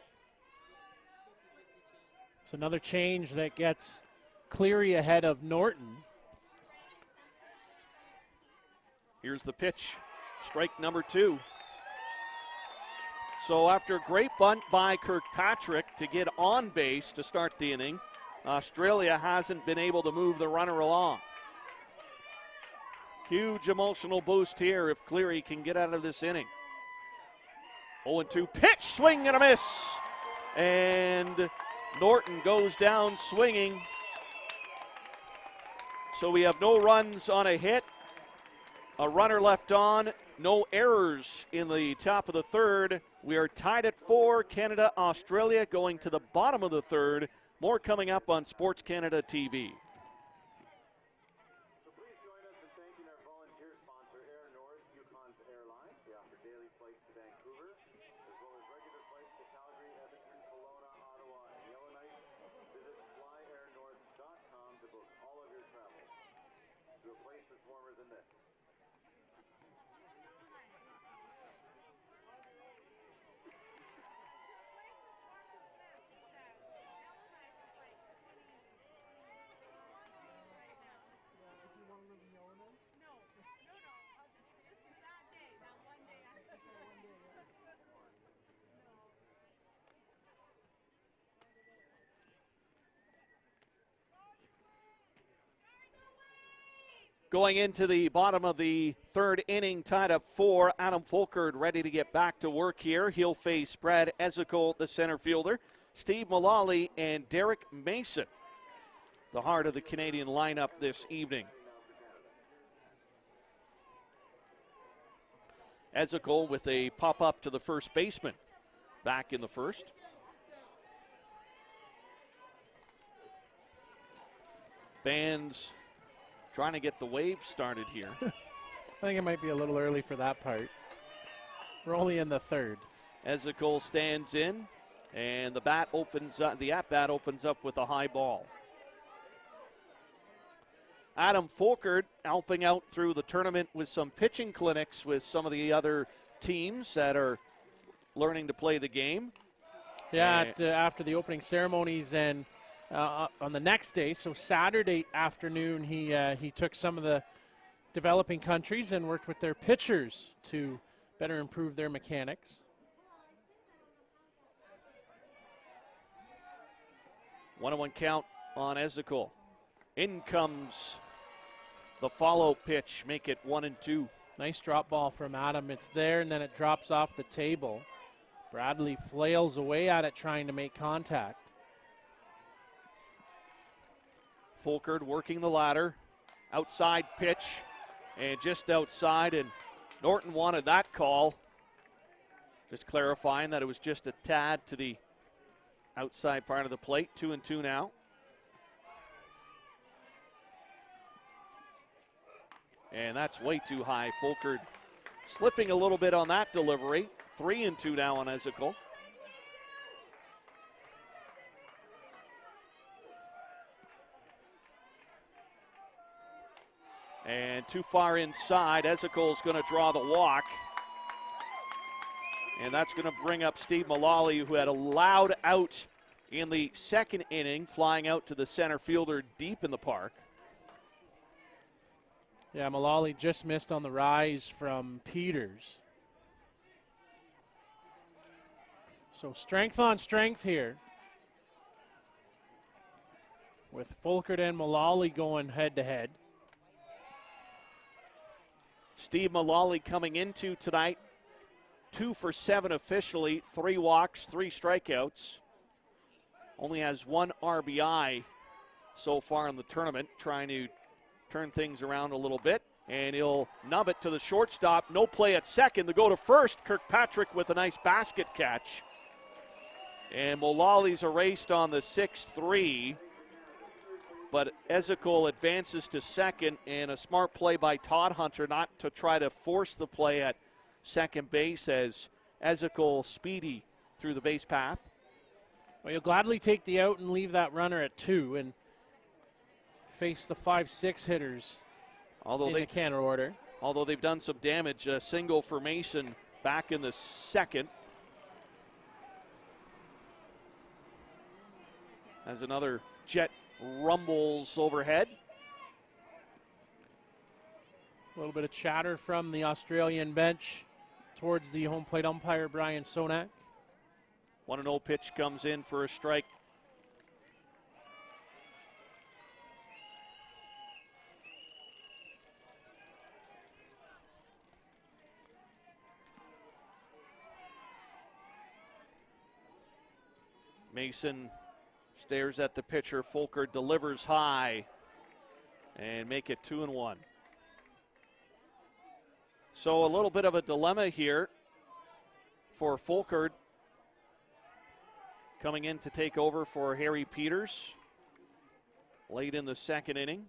Speaker 2: It's another change that gets Cleary ahead of Norton.
Speaker 1: Here's the pitch. Strike number 2. So after a great bunt by Kirkpatrick to get on base to start the inning, Australia hasn't been able to move the runner along. Huge emotional boost here if Cleary can get out of this inning. 0-2 pitch, swing and a miss. And Norton goes down swinging. So we have no runs on a hit, a runner left on, no errors in the top of the third. We are tied at 4, Canada, Australia going to the bottom of the third. More coming up on Sports Canada TV. Going into the bottom of the third inning, tied up 4. Adam Folkert ready to get back to work here. He'll face Brad Ezekiel, the center fielder, Steve Mullally, and Derek Mason, the heart of the Canadian lineup this evening. Ezekiel with a pop-up to the first baseman back in the first. Fans trying to get the wave started here.
Speaker 2: I think it might be a little early for that part. We're only in the third.
Speaker 1: Ezekiel stands in, and the bat opens up. The at-bat opens up with a high ball. Adam Folkert helping out through the tournament with some pitching clinics with some of the other teams that are learning to play the game.
Speaker 2: Yeah, after the opening ceremonies and on the next day, so Saturday afternoon, he took some of the developing countries and worked with their pitchers to better improve their mechanics.
Speaker 1: 1-1 count on Ezekiel. In comes the follow pitch, make it 1-2.
Speaker 2: Nice drop ball from Adam. It's there, and then it drops off the table. Bradley flails away at it, trying to make contact.
Speaker 1: Fulkerd working the ladder. Outside pitch, and just outside, and Norton wanted that call. Just clarifying that it was just a tad to the outside part of the plate. 2-2 now. And that's way too high. Fulkerd slipping a little bit on that delivery. 3-2 now on Ezekiel. And too far inside. Ezekiel's going to draw the walk. And that's going to bring up Steve Mullally, who had a loud out in the second inning, flying out to the center fielder deep in the park.
Speaker 2: Yeah, Mullally just missed on the rise from Peters. So strength on strength here, with Fulkerd and Mullally going head-to-head.
Speaker 1: Steve Mullally coming into tonight, 2 for 7 officially, 3 walks, 3 strikeouts. Only has 1 RBI so far in the tournament, trying to turn things around a little bit. And he'll nub it to the shortstop. No play at second. To go to first, Kirkpatrick with a nice basket catch. And Mullally's erased on the 6-3. But Ezekiel advances to second, and a smart play by Todd Hunter not to try to force the play at second base as Ezekiel speedy through the base path.
Speaker 2: Well, you'll gladly take the out and leave that runner at 2 and face the 5-6 hitters in the Canada order.
Speaker 1: Although they've done some damage, a single for Mason back in the second. As another jet rumbles overhead.
Speaker 2: A little bit of chatter from the Australian bench towards the home plate umpire, Brian Sonak.
Speaker 1: 1-0 pitch comes in for a strike. Mason stares at the pitcher. Fulkerd delivers high and make it 2-1. So a little bit of a dilemma here for Fulkerd, coming in to take over for Harry Peters late in the second inning.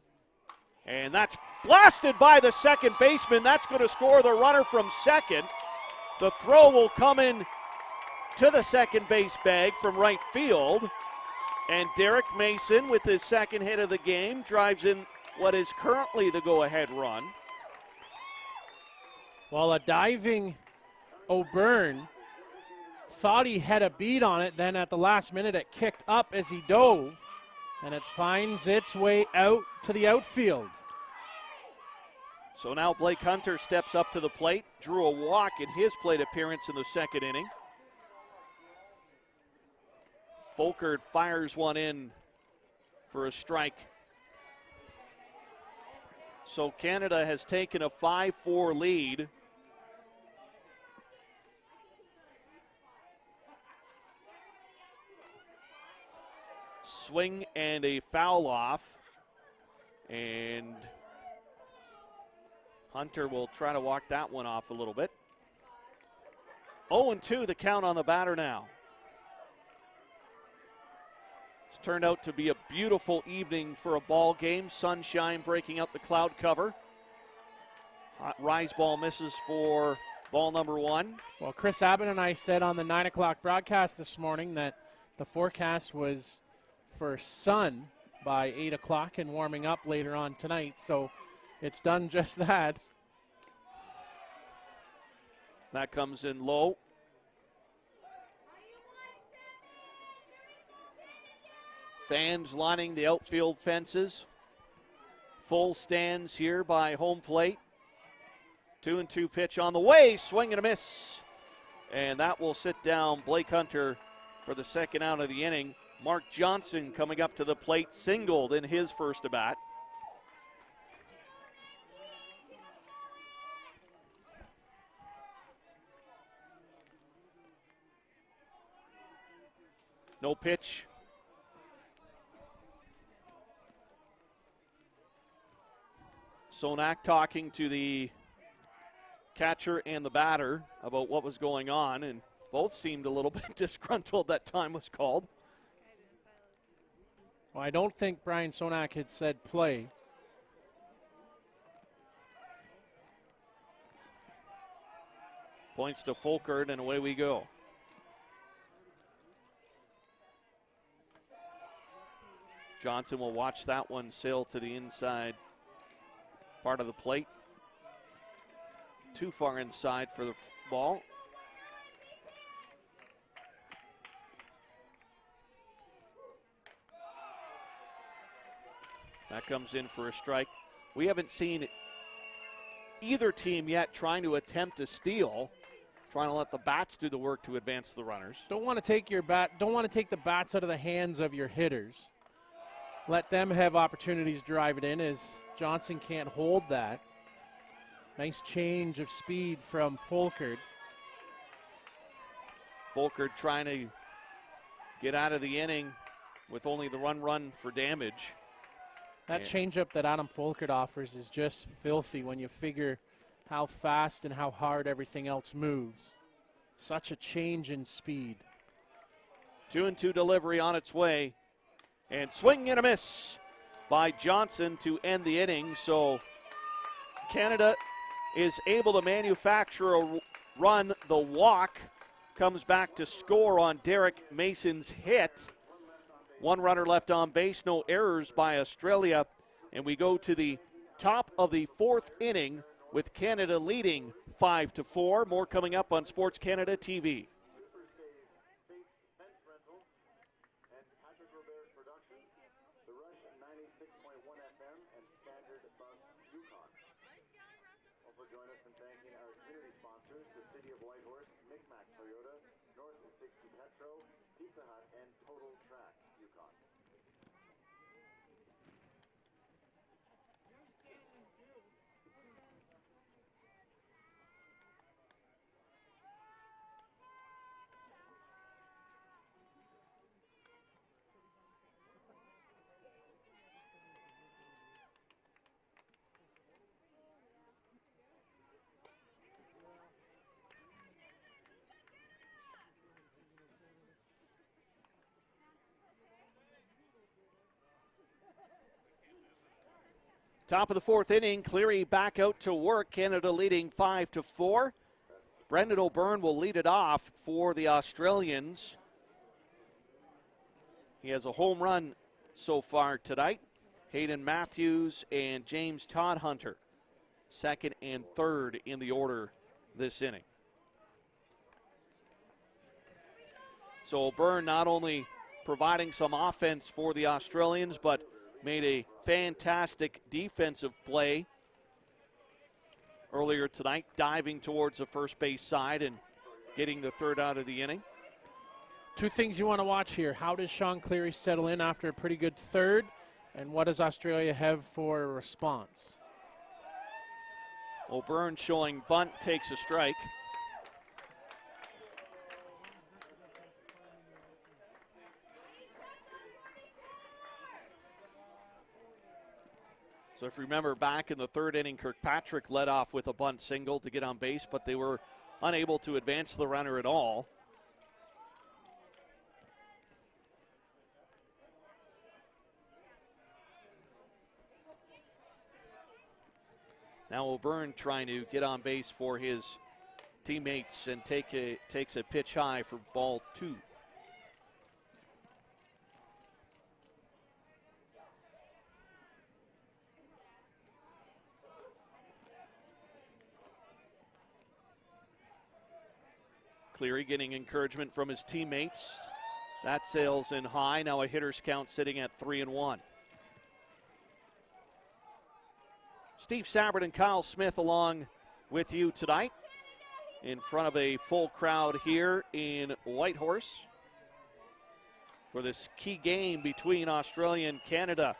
Speaker 1: And that's blasted by the second baseman. That's going to score the runner from second. The throw will come in to the second base bag from right field. And Derek Mason, with his second hit of the game, drives in what is currently the go-ahead run.
Speaker 2: While a diving O'Byrne thought he had a beat on it, then at the last minute it kicked up as he dove, and it finds its way out to the outfield.
Speaker 1: So now Blake Hunter steps up to the plate, drew a walk in his plate appearance in the second inning. Fulkerd fires one in for a strike. So Canada has taken a 5-4 lead. Swing and a foul off. And Hunter will try to walk that one off a little bit. 0-2 the count on the batter now. It's turned out to be a beautiful evening for a ball game. Sunshine breaking up the cloud cover. Hot rise ball misses for ball number 1.
Speaker 2: Well, Chris Abbott and I said on the 9 o'clock broadcast this morning that the forecast was for sun by 8 o'clock and warming up later on tonight. So it's done just that.
Speaker 1: That comes in low. Fans lining the outfield fences. Full stands here by home plate. 2-2 pitch on the way. Swing and a miss. And that will sit down Blake Hunter for the second out of the inning. Mark Johnson coming up to the plate, singled in his first at bat. No pitch. Sonak talking to the catcher and the batter about what was going on, and both seemed a little bit disgruntled that time was called.
Speaker 2: Well, I don't think Brian Sonak had said play.
Speaker 1: Points to Folkert, and away we go. Johnson will watch that one sail to the inside part of the plate. Too far inside for the ball. That comes in for a strike. We haven't seen either team yet trying to attempt a steal, trying to let the bats do the work to advance the runners.
Speaker 2: Don't want to take the bats out of the hands of your hitters. Let them have opportunities to drive it in, as Johnson can't hold that. Nice change of speed from Folkert.
Speaker 1: Folkert trying to get out of the inning with only the run for damage.
Speaker 2: That changeup that Adam Folkert offers is just filthy when you figure how fast and how hard everything else moves. Such a change in speed.
Speaker 1: 2-2 delivery on its way. And swing and a miss by Johnson to end the inning. So Canada is able to manufacture a run. The walk comes back to score on Derek Mason's hit. One runner left on base, no errors by Australia. And we go to the top of the fourth inning with Canada leading 5-4. More coming up on Sports Canada TV. Top of the fourth inning, Cleary back out to work. Canada leading 5-4. Brendan O'Byrne will lead it off for the Australians. He has a home run so far tonight. Hayden Matthews and James Todhunter, second and third in the order this inning. So O'Byrne not only providing some offense for the Australians, but made a fantastic defensive play earlier tonight, diving towards the first base side and getting the third out of the inning.
Speaker 2: Two things you want to watch here. How does Sean Cleary settle in after a pretty good third? And what does Australia have for a response?
Speaker 1: O'Byrne showing bunt, takes a strike. So if you remember back in the third inning, Kirkpatrick led off with a bunt single to get on base, but they were unable to advance the runner at all. Now O'Byrne trying to get on base for his teammates and takes a pitch high for ball two. Cleary getting encouragement from his teammates. That sails in high. Now a hitter's count sitting at 3-1. Steve Sabbert and Kyle Smith along with you tonight in front of a full crowd here in Whitehorse for this key game between Australia and Canada.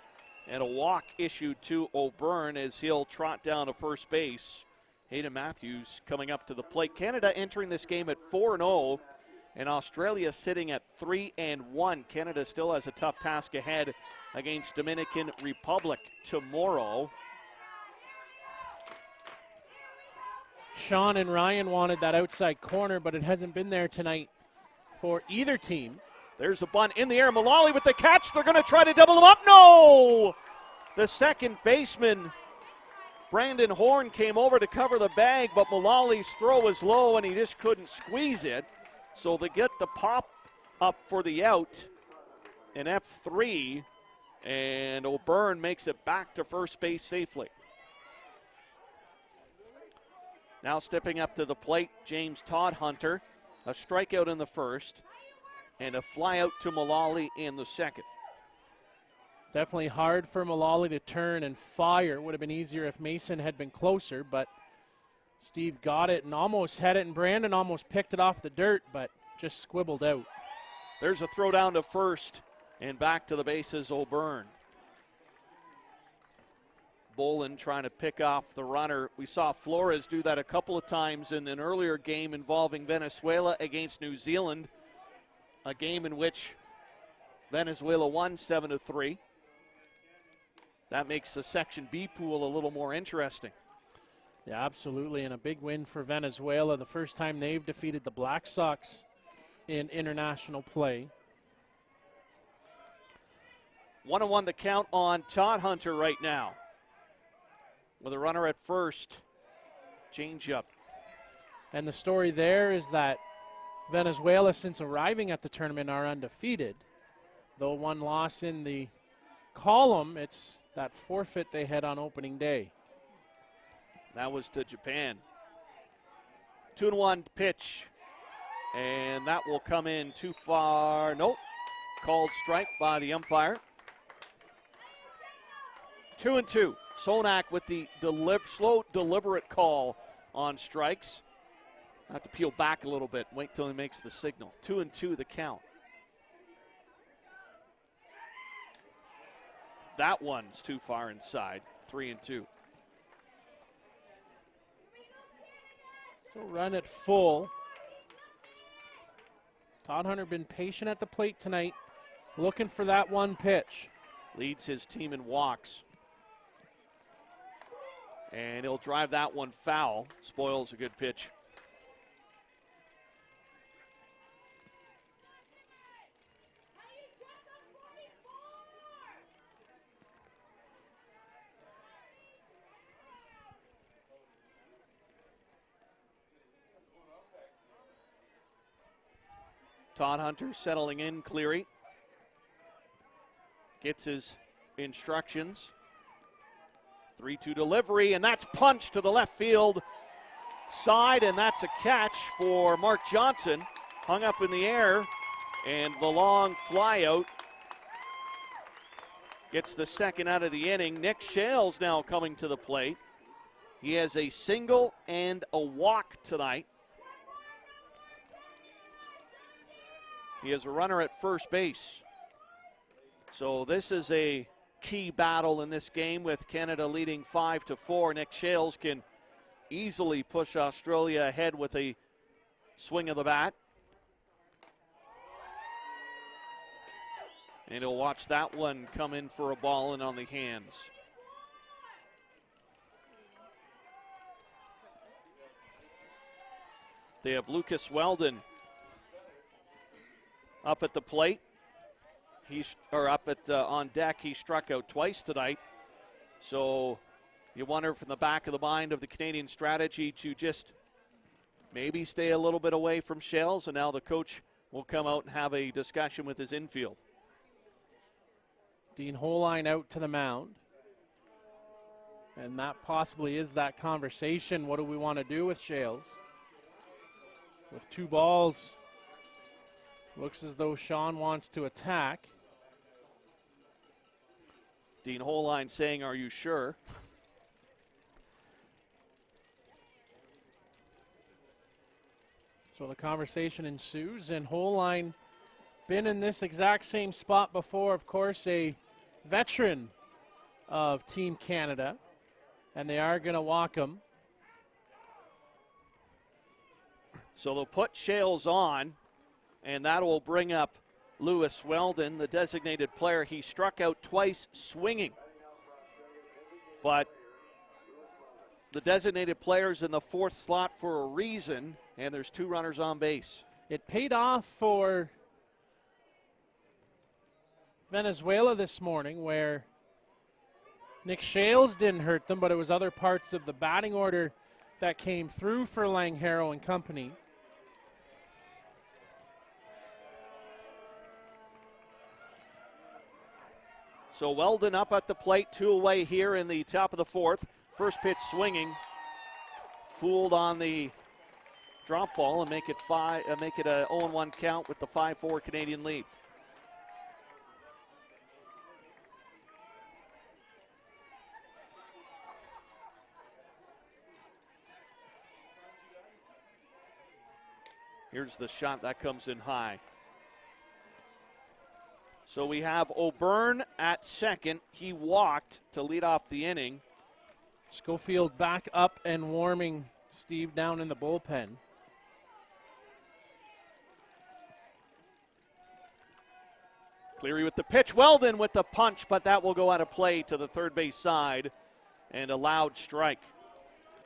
Speaker 1: And a walk issued to O'Byrne as he'll trot down to first base. Hayden Matthews coming up to the plate. Canada entering this game at 4-0 And Australia sitting at 3-1. Canada still has a tough task ahead against Dominican Republic tomorrow.
Speaker 2: Sean and Ryan wanted that outside corner, but it hasn't been there tonight for either team.
Speaker 1: There's a bunt in the air. Mullally with the catch. They're going to try to double him up. No! The second baseman, Brandon Horn, came over to cover the bag, but Mullally's throw was low and he just couldn't squeeze it. So they get the pop up for the out in F3, and O'Byrne makes it back to first base safely. Now stepping up to the plate, James Todhunter. A strikeout in the first and a fly out to Mullally in the second.
Speaker 2: Definitely hard for Mullally to turn and fire. Would have been easier if Mason had been closer, but Steve got it and almost had it, and Brandon almost picked it off the dirt, but just squibbled out.
Speaker 1: There's a throw down to first and back to the bases, O'Byrne. Bolin trying to pick off the runner. We saw Flores do that a couple of times in an earlier game involving Venezuela against New Zealand, a game in which Venezuela won 7-3. That makes the Section B pool a little more interesting.
Speaker 2: Yeah, absolutely, and a big win for Venezuela, the first time they've defeated the Black Sox in international play.
Speaker 1: 1-1 the count on Todhunter right now. With a runner at first, changeup.
Speaker 2: And the story there is that Venezuela, since arriving at the tournament, are undefeated. Though one loss in the column, it's that forfeit they had on opening day.
Speaker 1: That was to Japan. 2-1 pitch. And that will come in too far. Nope. Called strike by the umpire. 2-2. Sonak with the slow, deliberate call on strikes. I have to peel back a little bit. Wait till he makes the signal. 2-2 the count. That one's too far inside. 3-2.
Speaker 2: So run at full. Todhunter been patient at the plate tonight, looking for that one pitch.
Speaker 1: Leads his team in walks. And he'll drive that one foul. Spoils a good pitch. Todhunter settling in. Cleary gets his instructions. 3-2 delivery, and that's punched to the left field side, and that's a catch for Mark Johnson. Hung up in the air, and the long fly out gets the second out of the inning. Nick Shales now coming to the plate. He has a single and a walk tonight. He has a runner at first base. So this is a key battle in this game with Canada leading 5-4. Nick Shales can easily push Australia ahead with a swing of the bat. And he'll watch that one come in for a ball and on the hands. They have Weldon up at the plate. He's on deck. He struck out twice tonight. So you wonder from the back of the mind of the Canadian strategy to just maybe stay a little bit away from Shales, and now the coach will come out and have a discussion with his infield.
Speaker 2: Dean Holine out to the mound. And that possibly is that conversation. What do we want to do with Shales? With 2 balls, looks as though Sean wants to attack.
Speaker 1: Dean Holine saying, "Are you sure?"
Speaker 2: So the conversation ensues, and Holine been in this exact same spot before, of course, a veteran of Team Canada, and they are going to walk him.
Speaker 1: So they'll put Shales on, And that will bring up Lewis Weldon, the designated player. He struck out twice swinging. But the designated player's in the fourth slot for a reason, and there's 2 runners on base.
Speaker 2: It paid off for Venezuela this morning, where Nick Shales didn't hurt them, but it was other parts of the batting order that came through for Langhero and company.
Speaker 1: So Weldon up at the plate, 2 away here in the top of the fourth. First pitch swinging, fooled on the drop ball and make it a 0-1 count with the 5-4 Canadian lead. Here's the shot that comes in high. So we have O'Byrne at second. He walked to lead off the inning.
Speaker 2: Schofield back up and warming Steve down in the bullpen.
Speaker 1: Cleary with the pitch. Weldon with the punch, but that will go out of play to the third base side and a loud strike.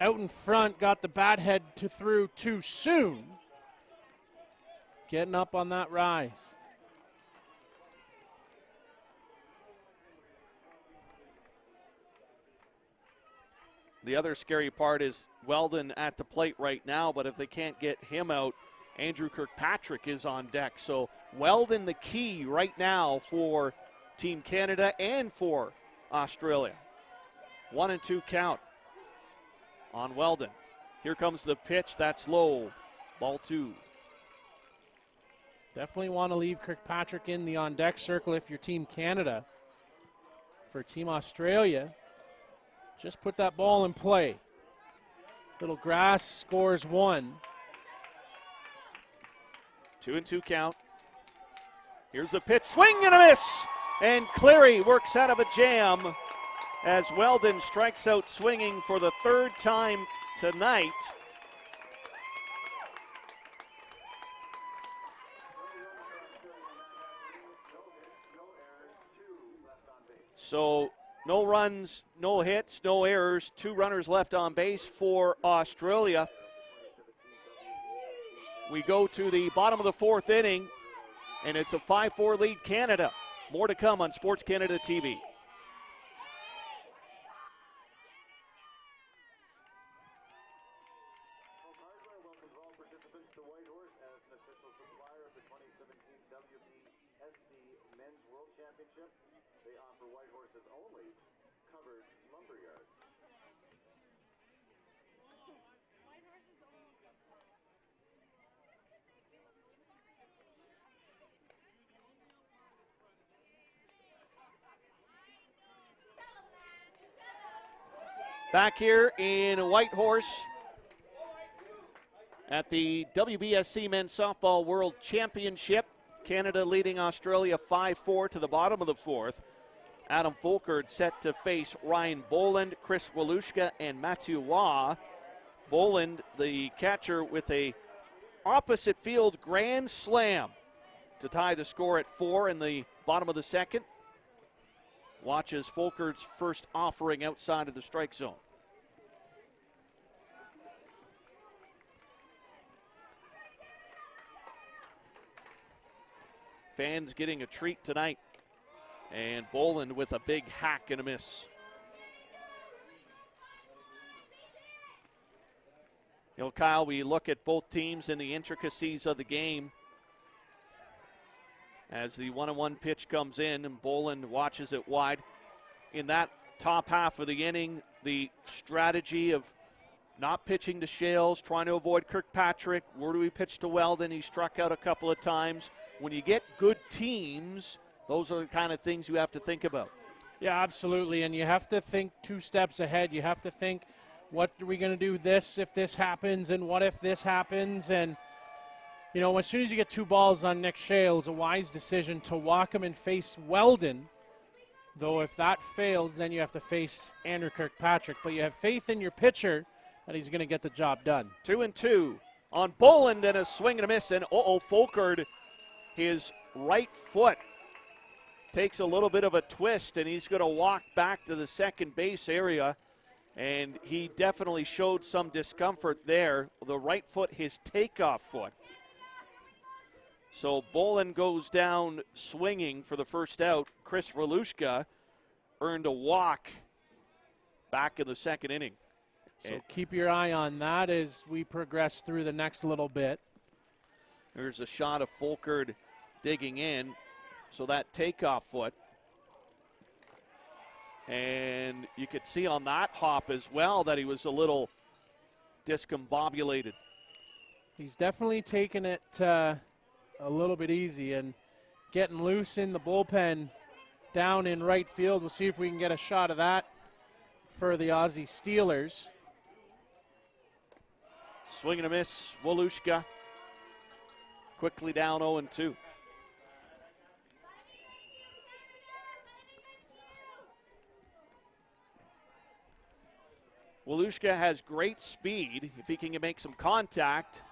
Speaker 2: Out in front, got the bat head through too soon. Getting up on that rise.
Speaker 1: The other scary part is Weldon at the plate right now, but if they can't get him out, Andrew Kirkpatrick is on deck. So Weldon the key right now for Team Canada and for Australia. 1-2 count on Weldon. Here comes the pitch. That's low. Ball 2.
Speaker 2: Definitely want to leave Kirkpatrick in the on-deck circle if you're Team Canada. For Team Australia, just put that ball in play. Little grass scores 1.
Speaker 1: 2-2 count. Here's the pitch. Swing and a miss. And Cleary works out of a jam as Weldon strikes out swinging for the 3rd time tonight. So no runs, no hits, no errors, 2 runners left on base for Australia. We go to the bottom of the 4th inning, and it's a 5-4 lead Canada. More to come on Sports Canada TV.
Speaker 3: Men's World Championship. They offer White Horses only covered lumber yards.
Speaker 1: Back here in Whitehorse at the WBSC Men's Softball World Championship. Canada leading Australia 5-4 to the bottom of the 4th. Adam Folkard set to face Ryan Boland, Chris Walushka, and Matthew Waugh. Boland, the catcher, with a opposite field grand slam to tie the score at 4 in the bottom of the 2nd. Watches Folkard's first offering outside of the strike zone. Fans getting a treat tonight. And Boland with a big hack and a miss. You know, Kyle, we look at both teams and the intricacies of the game. As the 1-1 pitch comes in and Boland watches it wide. In that top half of the inning, the strategy of not pitching to Shales, trying to avoid Kirkpatrick. Where do we pitch to Weldon? He struck out a couple of times. When you get good teams, those are the kind of things you have to think about.
Speaker 2: Yeah, absolutely. And you have to think 2 steps ahead. You have to think, what are we going to do this if this happens, and what if this happens? And, you know, as soon as you get 2 balls on Nick Shales, a wise decision to walk him and face Weldon. Though if that fails, then you have to face Andrew Kirkpatrick. But you have faith in your pitcher that he's going to get the job done.
Speaker 1: 2-2 on Boland, and a swing and a miss. And Folkard his right foot takes a little bit of a twist, and he's going to walk back to the second base area. And he definitely showed some discomfort there. The right foot, his takeoff foot. So Bolin goes down swinging for the first out. Chris Walushka earned a walk back in the second inning.
Speaker 2: So keep your eye on that as we progress through the next little bit.
Speaker 1: There's a shot of Fulkerd digging in. So that takeoff foot. And you could see on that hop as well that he was a little discombobulated.
Speaker 2: He's definitely taking it a little bit easy and getting loose in the bullpen down in right field. We'll see if we can get a shot of that for the Aussie Steelers.
Speaker 1: Swing and a miss, Walushka. Quickly down 0-2. Walushka has great speed if he can make some contact,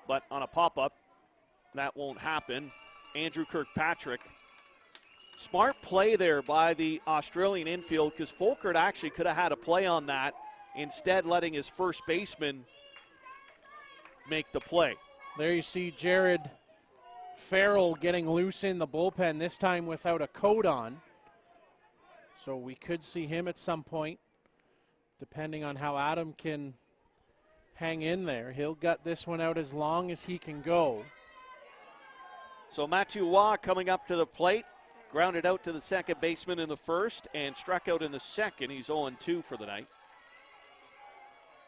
Speaker 1: but on a pop-up, that won't happen. Andrew Kirkpatrick. Smart play there by the Australian infield because Fulkerd actually could have had a play on that, instead letting his first baseman make the play.
Speaker 2: There you see Jared Farrell getting loose in the bullpen, this time without a coat on. So we could see him at some point, depending on how Adam can hang in there. He'll gut this one out as long as he can go.
Speaker 1: So Matthew Waugh coming up to the plate, grounded out to the second baseman in the first and struck out in the second. He's 0-2 for the night.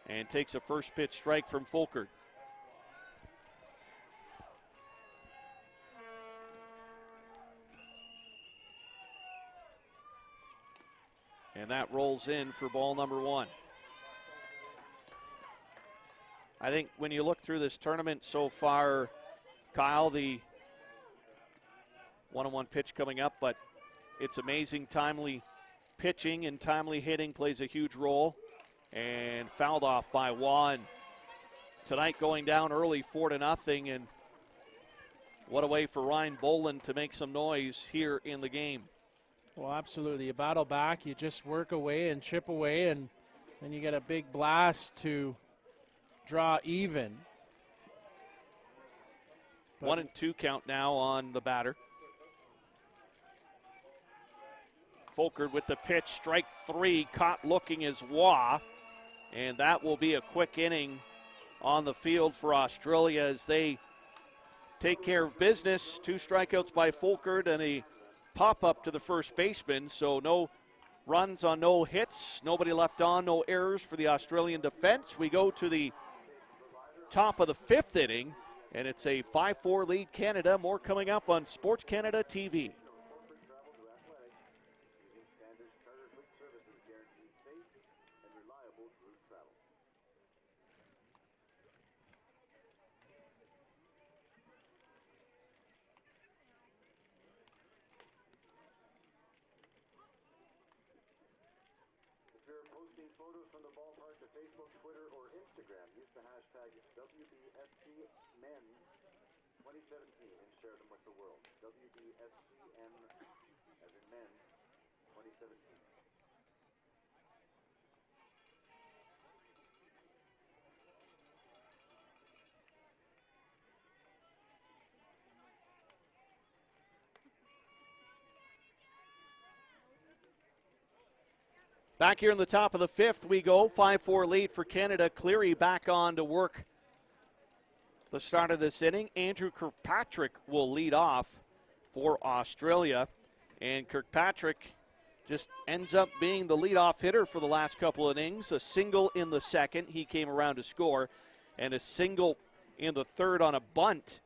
Speaker 1: And takes a first pitch strike from Fulkerd. And that rolls in for ball number one. I think when you look through this tournament so far, Kyle, the 1-1 pitch coming up, but it's amazing. Timely pitching and timely hitting plays a huge role. And fouled off by Waugh. Tonight going down early 4-0, and what a way for Ryan Bolin to make some noise here in the game.
Speaker 2: Well, absolutely. You battle back, you just work away and chip away, and then you get a big blast to draw even.
Speaker 1: 1-2 count now on the batter. Fulkerd with the pitch, strike three, caught looking as Waugh. And that will be a quick inning on the field for Australia as they take care of business. 2 strikeouts by Fulkerd and a pop-up to the first baseman. So no runs on no hits, nobody left on, no errors for the Australian defense. We go to the top of the 5th inning, and it's a 5-4 lead Canada. More coming up on Sports Canada TV.
Speaker 3: Posting photos from the ballpark to Facebook, Twitter, or Instagram, use the hashtag WBSCMen 2017 and share them with the world. WBSCM as in men 2017.
Speaker 1: Back here in the top of the 5th we go. 5-4 lead for Canada. Cleary back on to work the start of this inning. Andrew Kirkpatrick will lead off for Australia. And Kirkpatrick just ends up being the leadoff hitter for the last couple of innings. A single in the second, he came around to score, and a single in the third on a bunt.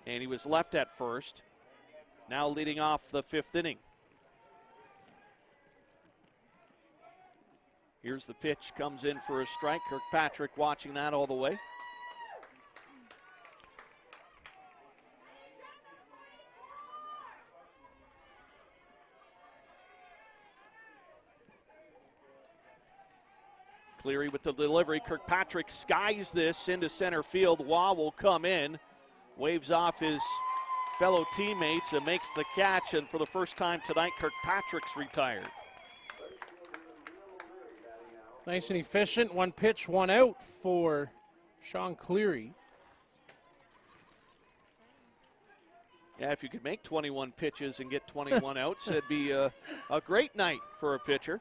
Speaker 1: And he was left at first. Now leading off the 5th inning. Here's the pitch, comes in for a strike. Kirkpatrick watching that all the way. Cleary with the delivery. Kirkpatrick skies this into center field. Waugh will come in. waves off his fellow teammates and makes the catch, and for the first time tonight, Kirkpatrick's retired.
Speaker 2: Nice and efficient. One pitch, one out for Sean Cleary.
Speaker 1: Yeah, if you could make 21 pitches and get 21 outs, it'd be a great night for a pitcher.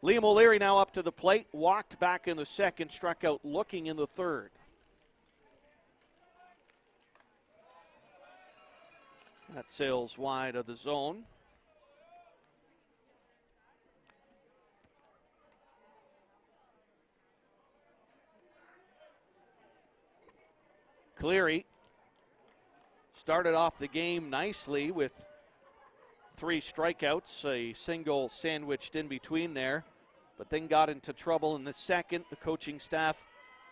Speaker 1: Liam O'Leary now up to the plate, walked back in the second, struck out looking in the third. That sails wide of the zone. Cleary started off the game nicely with 3 strikeouts, a single sandwiched in between there, but then got into trouble in the second. The coaching staff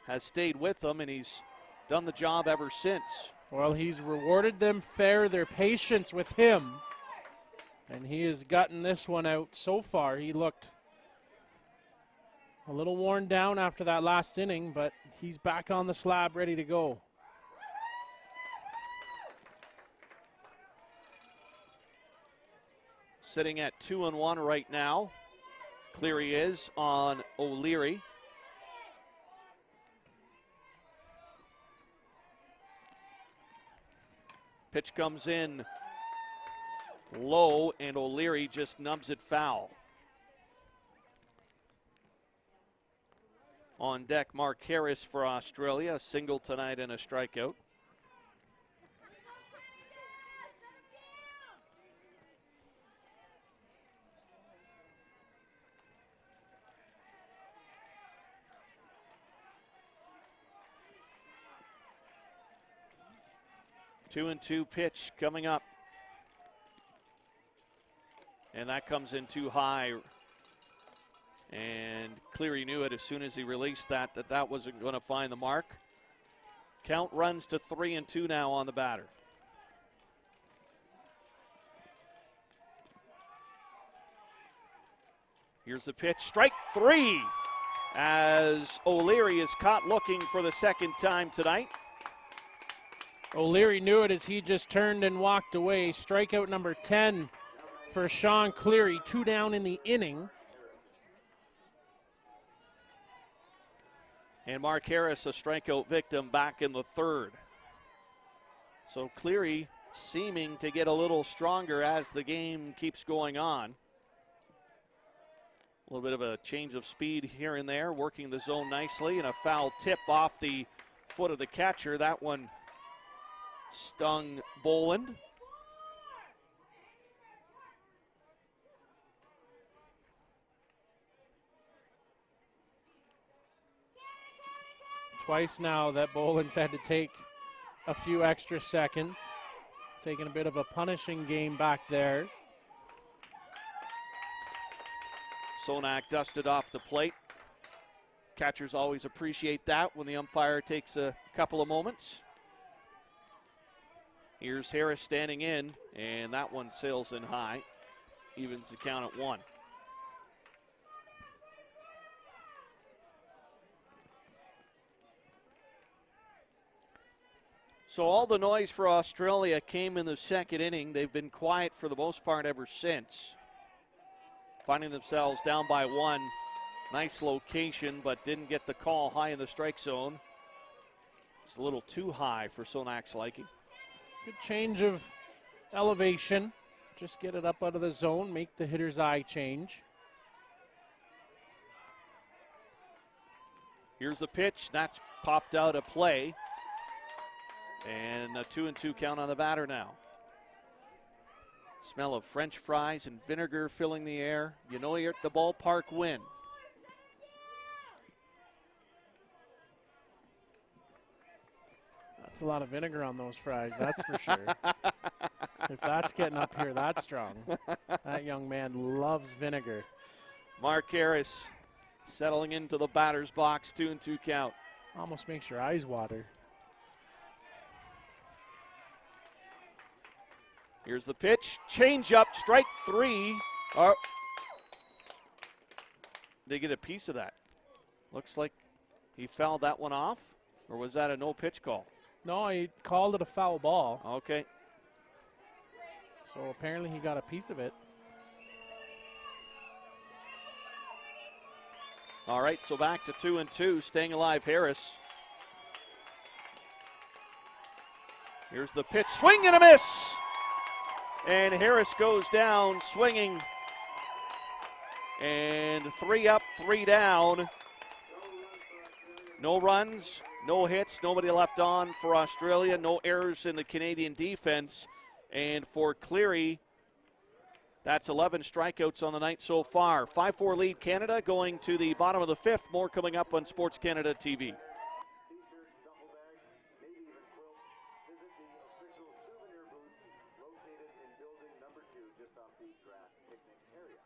Speaker 1: has stayed with him, and he's done the job ever since.
Speaker 2: Well, he's rewarded them fair, their patience with him, and he has gotten this one out so far. He looked a little worn down after that last inning, but he's back on the slab ready to go.
Speaker 1: Sitting at 2-1 right now. Cleary is on O'Leary. Pitch comes in low, and O'Leary just nubs it foul. On deck, Mark Harris for Australia, a single tonight and a strikeout. Two and two pitch coming up. And that comes in too high. And Cleary knew it as soon as he released that wasn't going to find the mark. Count runs to 3-2 now on the batter. Here's the pitch, strike 3, as O'Leary is caught looking for the second time tonight.
Speaker 2: O'Leary knew it as he just turned and walked away. Strikeout number 10 for Sean Cleary, 2 down in the inning.
Speaker 1: And Mark Harris, a strikeout victim, back in the third. So Cleary seeming to get a little stronger as the game keeps going on. A little bit of a change of speed here and there, working the zone nicely, and a foul tip off the foot of the catcher. That one stung Boland.
Speaker 2: Twice now that Boland's had to take a few extra seconds. Taking a bit of a punishing game back there.
Speaker 1: Sonak dusted off the plate. Catchers always appreciate that when the umpire takes a couple of moments. Here's Harris standing in, and that one sails in high. Evens the count at 1. So all the noise for Australia came in the second inning. They've been quiet for the most part ever since. Finding themselves down by 1. Nice location, but didn't get the call high in the strike zone. It's a little too high for Sonak's liking.
Speaker 2: Good change of elevation. Just get it up out of the zone, make the hitter's eye change.
Speaker 1: Here's the pitch. That's popped out of play. And a 2-2 count on the batter now. Smell of French fries and vinegar filling the air. You know you're at the ballpark win.
Speaker 2: That's a lot of vinegar on those fries, that's for sure. If that's getting up here that strong. That young man loves vinegar.
Speaker 1: Mark Harris settling into the batter's box, 2-2 count.
Speaker 2: Almost makes your eyes water.
Speaker 1: Here's the pitch, change up, strike 3. Oh, they get a piece of that. Looks like he fouled that one off, or was that a no pitch call?
Speaker 2: No, he called it a foul ball.
Speaker 1: Okay.
Speaker 2: So apparently he got a piece of it.
Speaker 1: All right, so back to 2-2, staying alive Harris. Here's the pitch, swing and a miss! And Harris goes down swinging. And 3 up, 3 down. No runs, no hits, nobody left on for Australia, no errors in the Canadian defense. And for Cleary, that's 11 strikeouts on the night so far. 5-4 lead Canada going to the bottom of the 5th. More coming up on Sports Canada TV.
Speaker 3: T-shirts, duffel bags, maybe even quilts. Visit the official souvenir booth located in building number 2 just off the grass picnic area.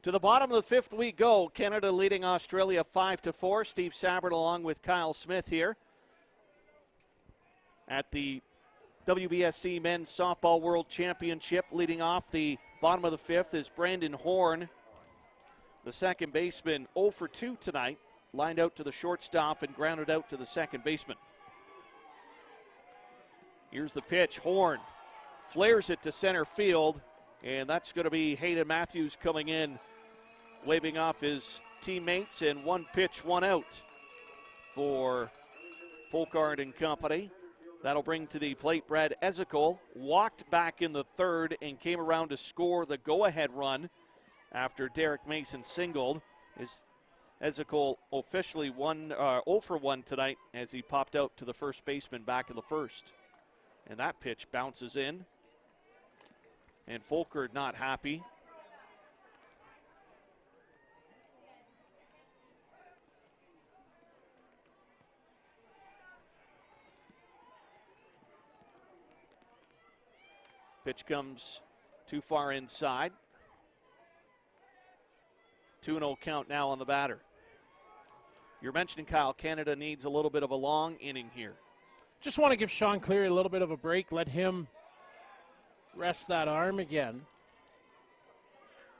Speaker 1: To the bottom of the 5th we go. Canada leading Australia 5-4. Steve Sabbert along with Kyle Smith here at the WBSC Men's Softball World Championship. Leading off the bottom of the 5th is Brandon Horn, the second baseman, 0 for 2 tonight. Lined out to the shortstop and grounded out to the second baseman. Here's the pitch. Horn flares it to center field, and that's going to be Hayden Matthews coming in, waving off his teammates, and 1 pitch, 1 out for Folkard and company. That'll bring to the plate Brad Ezekol. Walked back in the 3rd and came around to score the go-ahead run after Derek Mason singled. Ezekol officially 0 for 1 tonight as he popped out to the first baseman back in the 1st. And that pitch bounces in. And Folkard not happy. Pitch comes too far inside. 2-0 count now on the batter. You're mentioning, Kyle, Canada needs a little bit of a long inning here.
Speaker 2: Just want to give Sean Cleary a little bit of a break. Let him rest that arm again.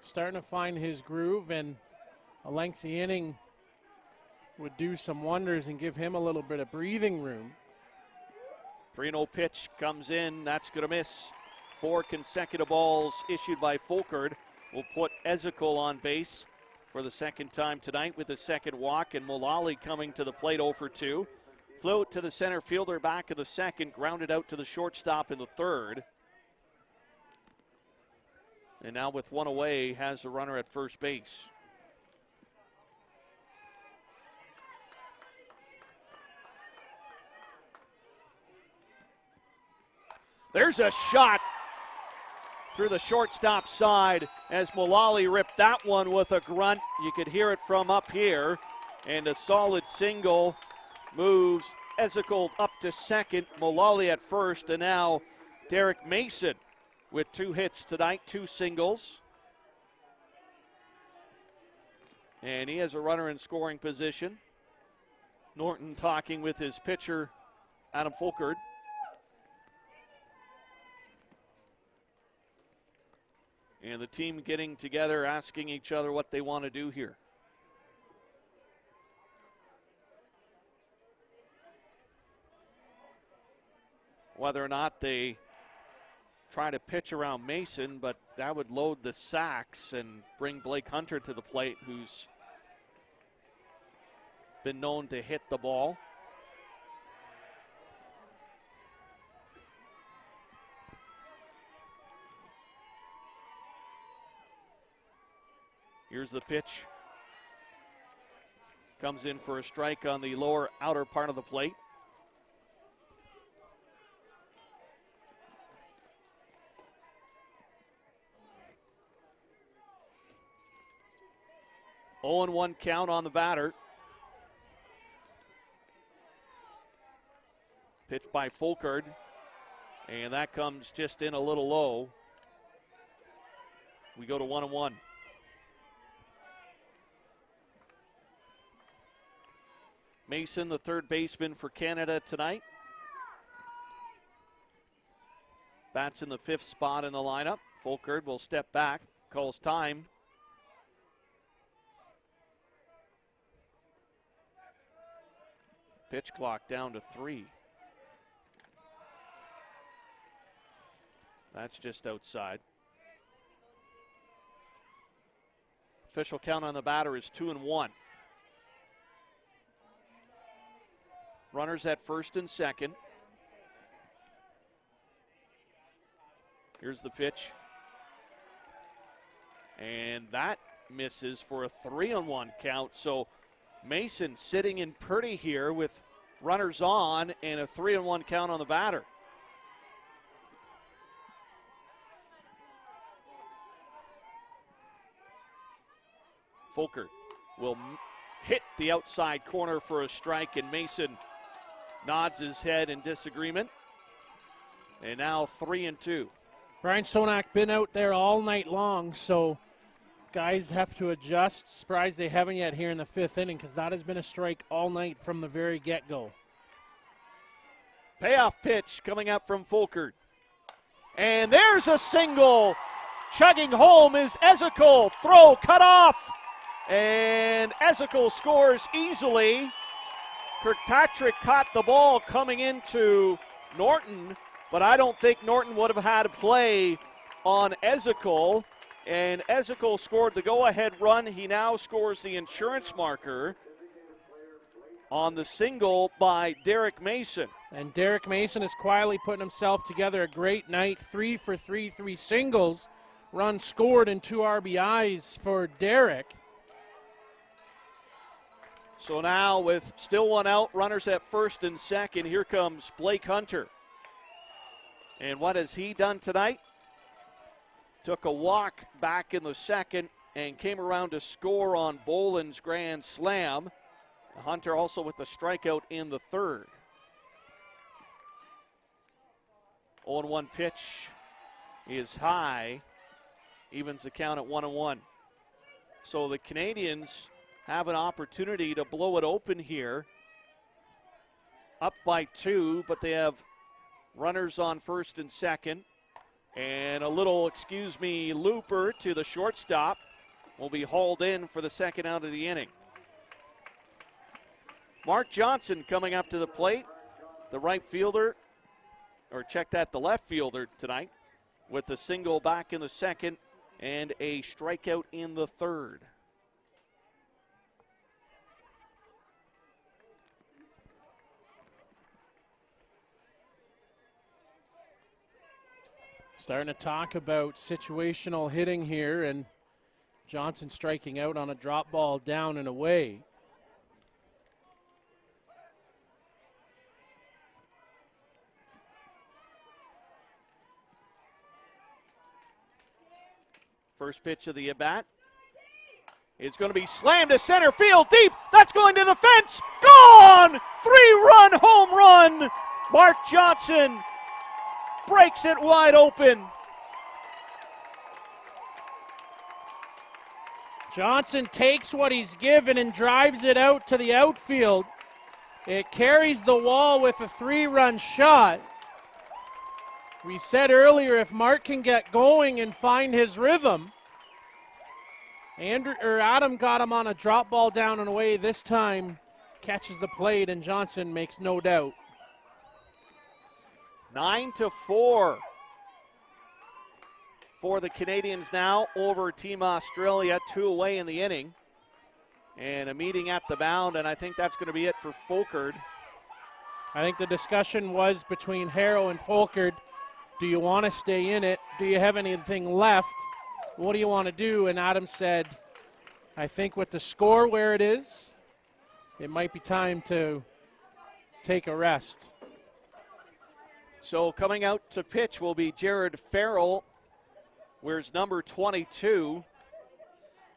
Speaker 2: Starting to find his groove, and a lengthy inning would do some wonders and give him a little bit of breathing room.
Speaker 1: 3-0 pitch comes in. That's going to miss. 4 consecutive balls issued by Folkard will put Ezekol on base for the second time tonight with a second walk, and Mullally coming to the plate 0 for 2. Flew to the center fielder back in the 2nd, grounded out to the shortstop in the 3rd. And now with 1 away, has a runner at first base. There's a shot through the shortstop side as Mullally ripped that one with a grunt. You could hear it from up here. And a solid single moves Ezekol up to 2nd, Mullally at 1st, and now Derek Mason with 2 hits tonight, 2 singles. And he has a runner in scoring position. Norton talking with his pitcher, Adam Folkard. And the team getting together, asking each other what they want to do here. Whether or not they try to pitch around Mason, but that would load the sacks and bring Blake Hunter to the plate, who's been known to hit the ball. Here's the pitch. Comes in for a strike on the lower outer part of the plate. Oh, 0-1 count on the batter. Pitched by Folkard, and that comes just in a little low. We go to 1-1. Mason, the third baseman for Canada tonight. Bats in the 5th spot in the lineup. Folkard will step back, calls time. Pitch clock down to 3. That's just outside. Official count on the batter is 2-1. Runners at first and second. Here's the pitch. And that misses for a 3-1 count. So Mason sitting in pretty here with runners on and a 3-1 count on the batter. Folkard will hit the outside corner for a strike, and Mason nods his head in disagreement. And now 3-2.
Speaker 2: Brian Stonak been out there all night long, so guys have to adjust. Surprised they haven't yet here in the 5th inning, because that has been a strike all night from the very get-go.
Speaker 1: Payoff pitch coming up from Folkard. And there's a single. Chugging home is Ezekiel. Throw cut off. And Ezekiel scores easily. Kirkpatrick caught the ball coming into Norton, but I don't think Norton would have had a play on Ezekiel. And Ezekiel scored the go-ahead run. He now scores the insurance marker on the single by Derek Mason.
Speaker 2: And Derek Mason is quietly putting himself together a great night. 3 for 3, 3 singles. Run scored and 2 RBIs for Derek.
Speaker 1: So now with still one out, runners at first and second, here comes Blake Hunter. And what has he done tonight? Took a walk back in the second and came around to score on Boland's grand slam. Hunter also with the strikeout in the third. 0-1 pitch is high, evens the count at 1-1. So the Canadians have an opportunity to blow it open here. Up by 2, but they have runners on first and second. And a little, looper to the shortstop will be hauled in for the second out of the inning. Mark Johnson coming up to the plate, the right fielder, the left fielder tonight, with the single back in the second and a strikeout in the third.
Speaker 2: Starting to talk about situational hitting here, and Johnson striking out on a drop ball down and away.
Speaker 1: First pitch of the at-bat. It's going to be slammed to center field deep. That's going to the fence. Gone! 3-run home run. Mark Johnson breaks it wide open.
Speaker 2: Johnson takes what he's given and drives it out to the outfield. It carries the wall with a 3-run shot. We said earlier, if Mark can get going and find his rhythm, Adam got him on a drop ball down and away. This time catches the plate, and Johnson makes no doubt.
Speaker 1: 9-4 for the Canadians now over Team Australia. 2 away in the inning. And a meeting at the mound, and I think that's going to be it for Folkard.
Speaker 2: I think the discussion was between Harrow and Folkard. Do you want to stay in it? Do you have anything left? What do you want to do? And Adam said, I think with the score where it is, it might be time to take a rest.
Speaker 1: So coming out to pitch will be Jared Farrell, wears number 22.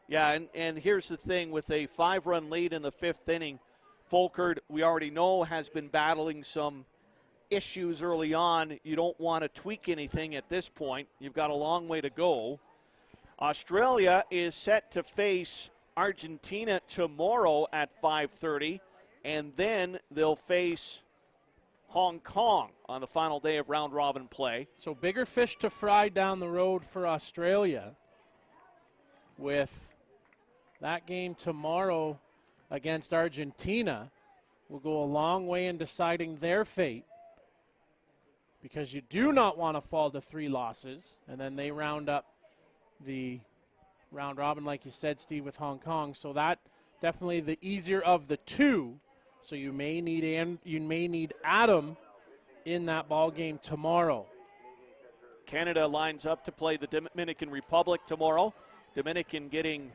Speaker 1: Yeah, and here's the thing, with a 5-run lead in the 5th inning, Folkard, we already know, has been battling some issues early on. You don't want to tweak anything at this point. You've got a long way to go. Australia is set to face Argentina tomorrow at 5:30, and then they'll face Hong Kong on the final day of round-robin play.
Speaker 2: So bigger fish to fry down the road for Australia with that game tomorrow against Argentina. Will go a long way in deciding their fate, because you do not want to fall to 3 losses, and then they round up the round robin, like you said, Steve, with Hong Kong. So that definitely the easier of the 2. So you may need Adam in that ball game tomorrow.
Speaker 1: Canada lines up to play the Dominican Republic tomorrow. Dominican getting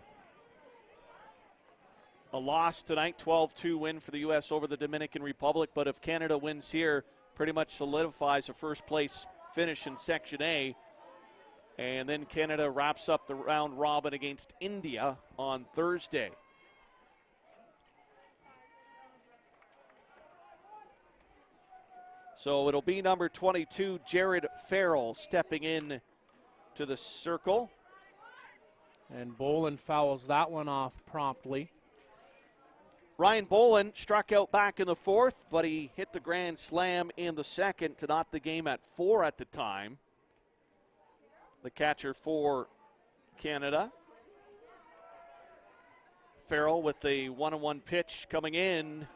Speaker 1: a loss tonight, 12-2 win for the U.S. over the Dominican Republic. But if Canada wins here, pretty much solidifies a first-place finish in Section A. And then Canada wraps up the round robin against India on Thursday. So it'll be number 22, Jared Farrell, stepping in to the circle.
Speaker 2: And Bolin fouls that one off promptly.
Speaker 1: Ryan Bolin struck out back in the 4th, but he hit the grand slam in the 2nd to knot the game at 4 at the time. The catcher for Canada. Farrell with the 1-1 pitch coming in,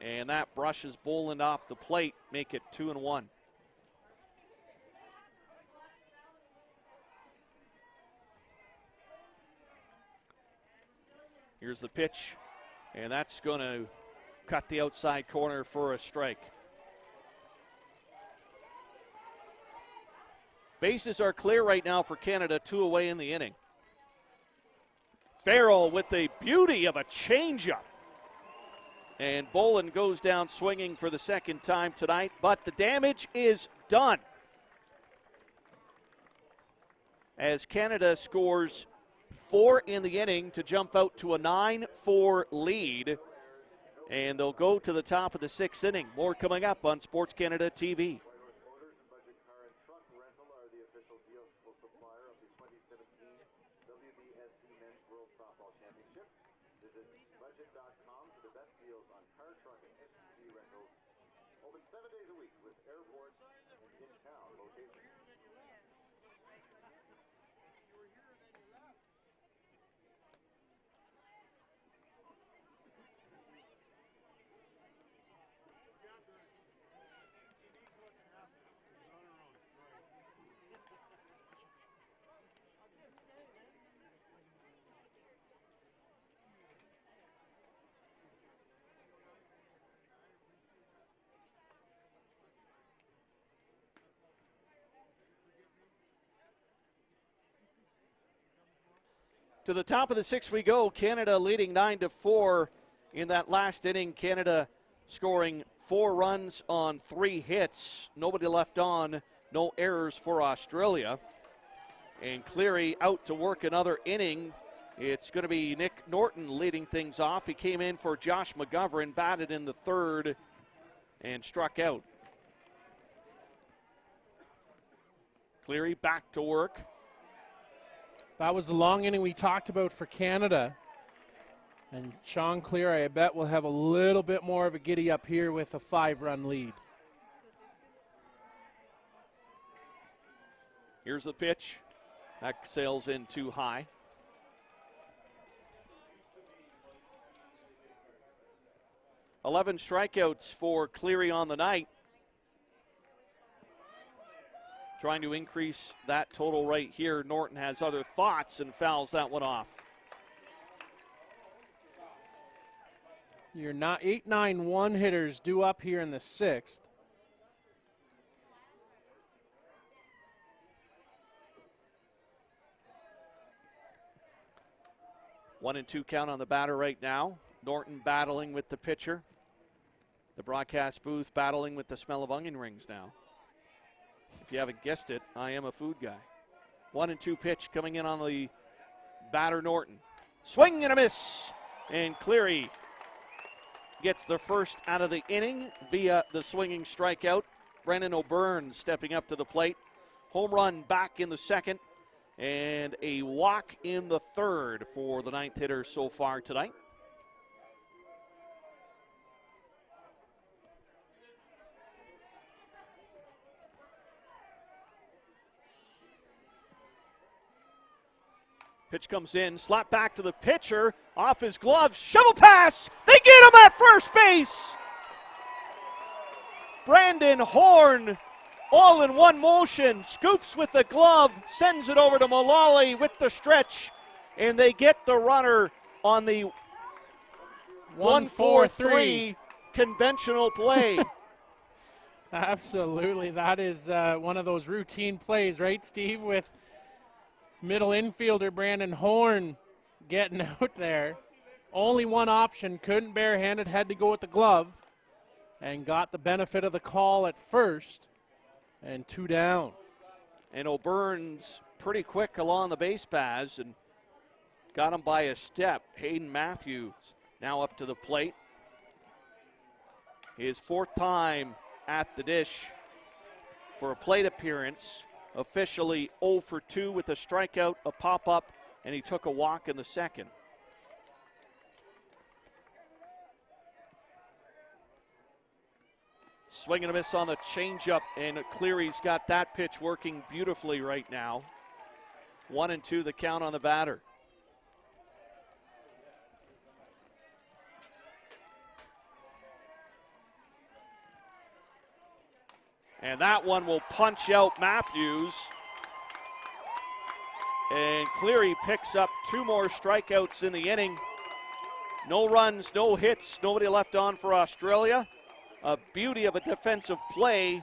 Speaker 1: and that brushes Bolin off the plate, make it 2-1. Here's the pitch, and that's going to cut the outside corner for a strike. Bases are clear right now for Canada, 2 away in the inning. Farrell with the beauty of a changeup. And Bolin goes down swinging for the 2nd time tonight, but the damage is done. As Canada scores 4 in the inning to jump out to a 9-4 lead. And they'll go to the top of the 6th inning. More coming up on Sports Canada TV.
Speaker 3: Softball Championship. Visit budget.com for the best deals on car, truck, and SUV rentals. Open 7 days a week with airport and in-town locations.
Speaker 1: To the top of the 6th we go. Canada leading 9-4 in that last inning. Canada scoring 4 runs on 3 hits. Nobody left on. No errors for Australia. And Cleary out to work another inning. It's going to be Nick Norton leading things off. He came in for Josh McGovern, batted in the 3rd, and struck out. Cleary back to work.
Speaker 2: That was the long inning we talked about for Canada. And Sean Cleary, I bet, will have a little bit more of a giddy up here with a 5-run lead.
Speaker 1: Here's the pitch. That sails in too high. $11 strikeouts for Cleary on the night. Trying to increase that total right here. Norton has other thoughts and fouls that one off.
Speaker 2: Your 8-9-1 hitters due up here in the 6th.
Speaker 1: One and two count on the batter right now. Norton battling with the pitcher. The broadcast booth battling with the smell of onion rings now. If you haven't guessed it, I am a food guy. 1-2 pitch coming in on the batter, Norton. Swing and a miss. And Cleary gets the first out of the inning via the swinging strikeout. Brendan O'Byrne stepping up to the plate. Home run back in the second, and a walk in the third for the ninth hitter so far tonight. Pitch comes in, slap back to the pitcher, off his glove, shovel pass, they get him at first base! Brandon Horn, all in one motion, scoops with the glove, sends it over to Mullally with the stretch, and they get the runner on the 1-4-3 conventional play.
Speaker 2: Absolutely, that is one of those routine plays, right, Steve, with middle infielder Brandon Horn getting out there. Only one option, couldn't barehand it, had to go with the glove, and got the benefit of the call at first, and 2 down.
Speaker 1: And O'Byrne's pretty quick along the base paths and got him by a step. Hayden Matthews now up to the plate. His 4th time at the dish for a plate appearance. Officially 0 for 2 with a strikeout, a pop-up, and he took a walk in the second. Swing and a miss on the changeup, and Cleary's got that pitch working beautifully right now. 1-2 the count on the batter. And that one will punch out Matthews. And Cleary picks up 2 more strikeouts in the inning. No runs, no hits, nobody left on for Australia. A beauty of a defensive play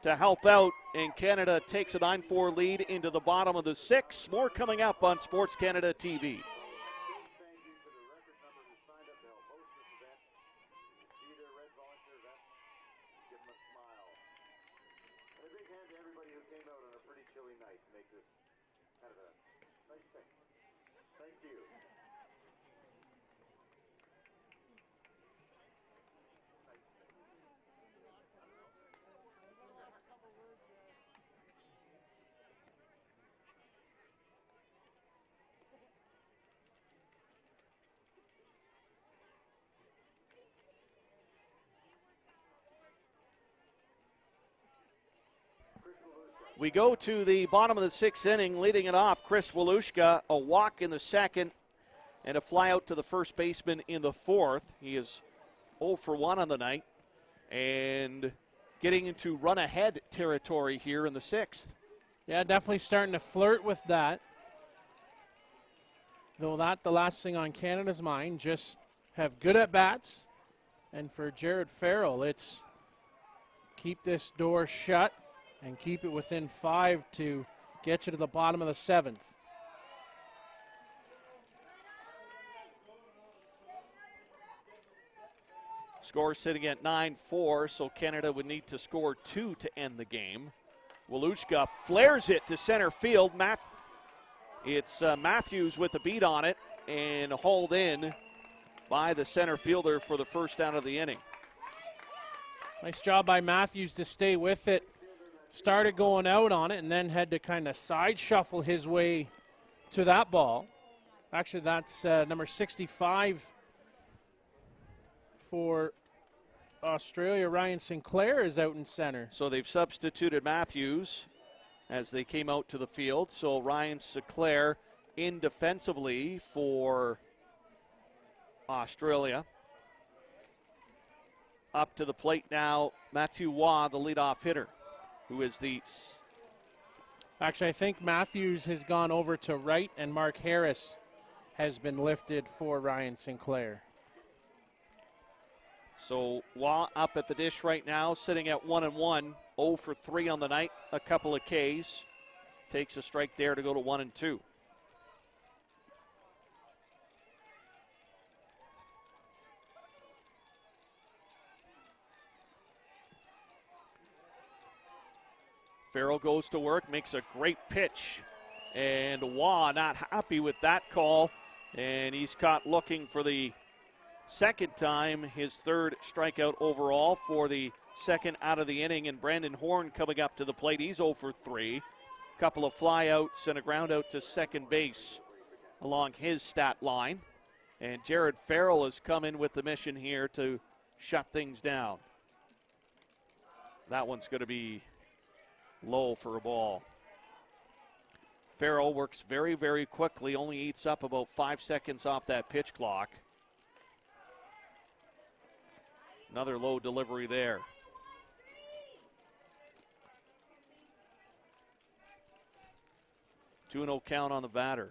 Speaker 1: to help out, and Canada takes a 9-4 lead into the bottom of the 6th. More coming up on Sports Canada TV. We go to the bottom of the 6th inning, leading it off, Chris Walushka, a walk in the second and a fly out to the first baseman in the 4th. He is 0 for 1 on the night and getting into run-ahead territory here in the 6th.
Speaker 2: Yeah, definitely starting to flirt with that. Though not the last thing on Canada's mind, just have good at-bats. And for Jared Farrell, it's keep this door shut and keep it within 5 to get you to the bottom of the 7th.
Speaker 1: Score sitting at 9-4, so Canada would need to score 2 to end the game. Walushka flares it to center field. It's Matthews with a beat on it and hauled in by the center fielder for the first out of the inning.
Speaker 2: Nice job by Matthews to stay with it. Started going out on it and then had to kind of side shuffle his way to that ball. Actually, that's number 65 for Australia. Ryan Sinclair is out in center.
Speaker 1: So they've substituted Matthews as they came out to the field. So Ryan Sinclair in defensively for Australia. Up to the plate now, Matthew Waugh, the leadoff hitter, who is the...
Speaker 2: Actually, I think Matthews has gone over to right, and Mark Harris has been lifted for Ryan Sinclair.
Speaker 1: So Waugh up at the dish right now, sitting at 1-1, 0 for 3 on the night, a couple of Ks. Takes a strike there to go to 1-2. Farrell goes to work, makes a great pitch, and Waugh not happy with that call, and he's caught looking for the second time, his third strikeout overall for the second out of the inning. And Brandon Horn coming up to the plate. He's 0 for 3. Couple of flyouts and a ground out to second base along his stat line. And Jared Farrell has come in with the mission here to shut things down. That one's going to be low for a ball. Farrell works very, very quickly, only eats up about 5 seconds off that pitch clock. Another low delivery there. 2-0 count on the batter.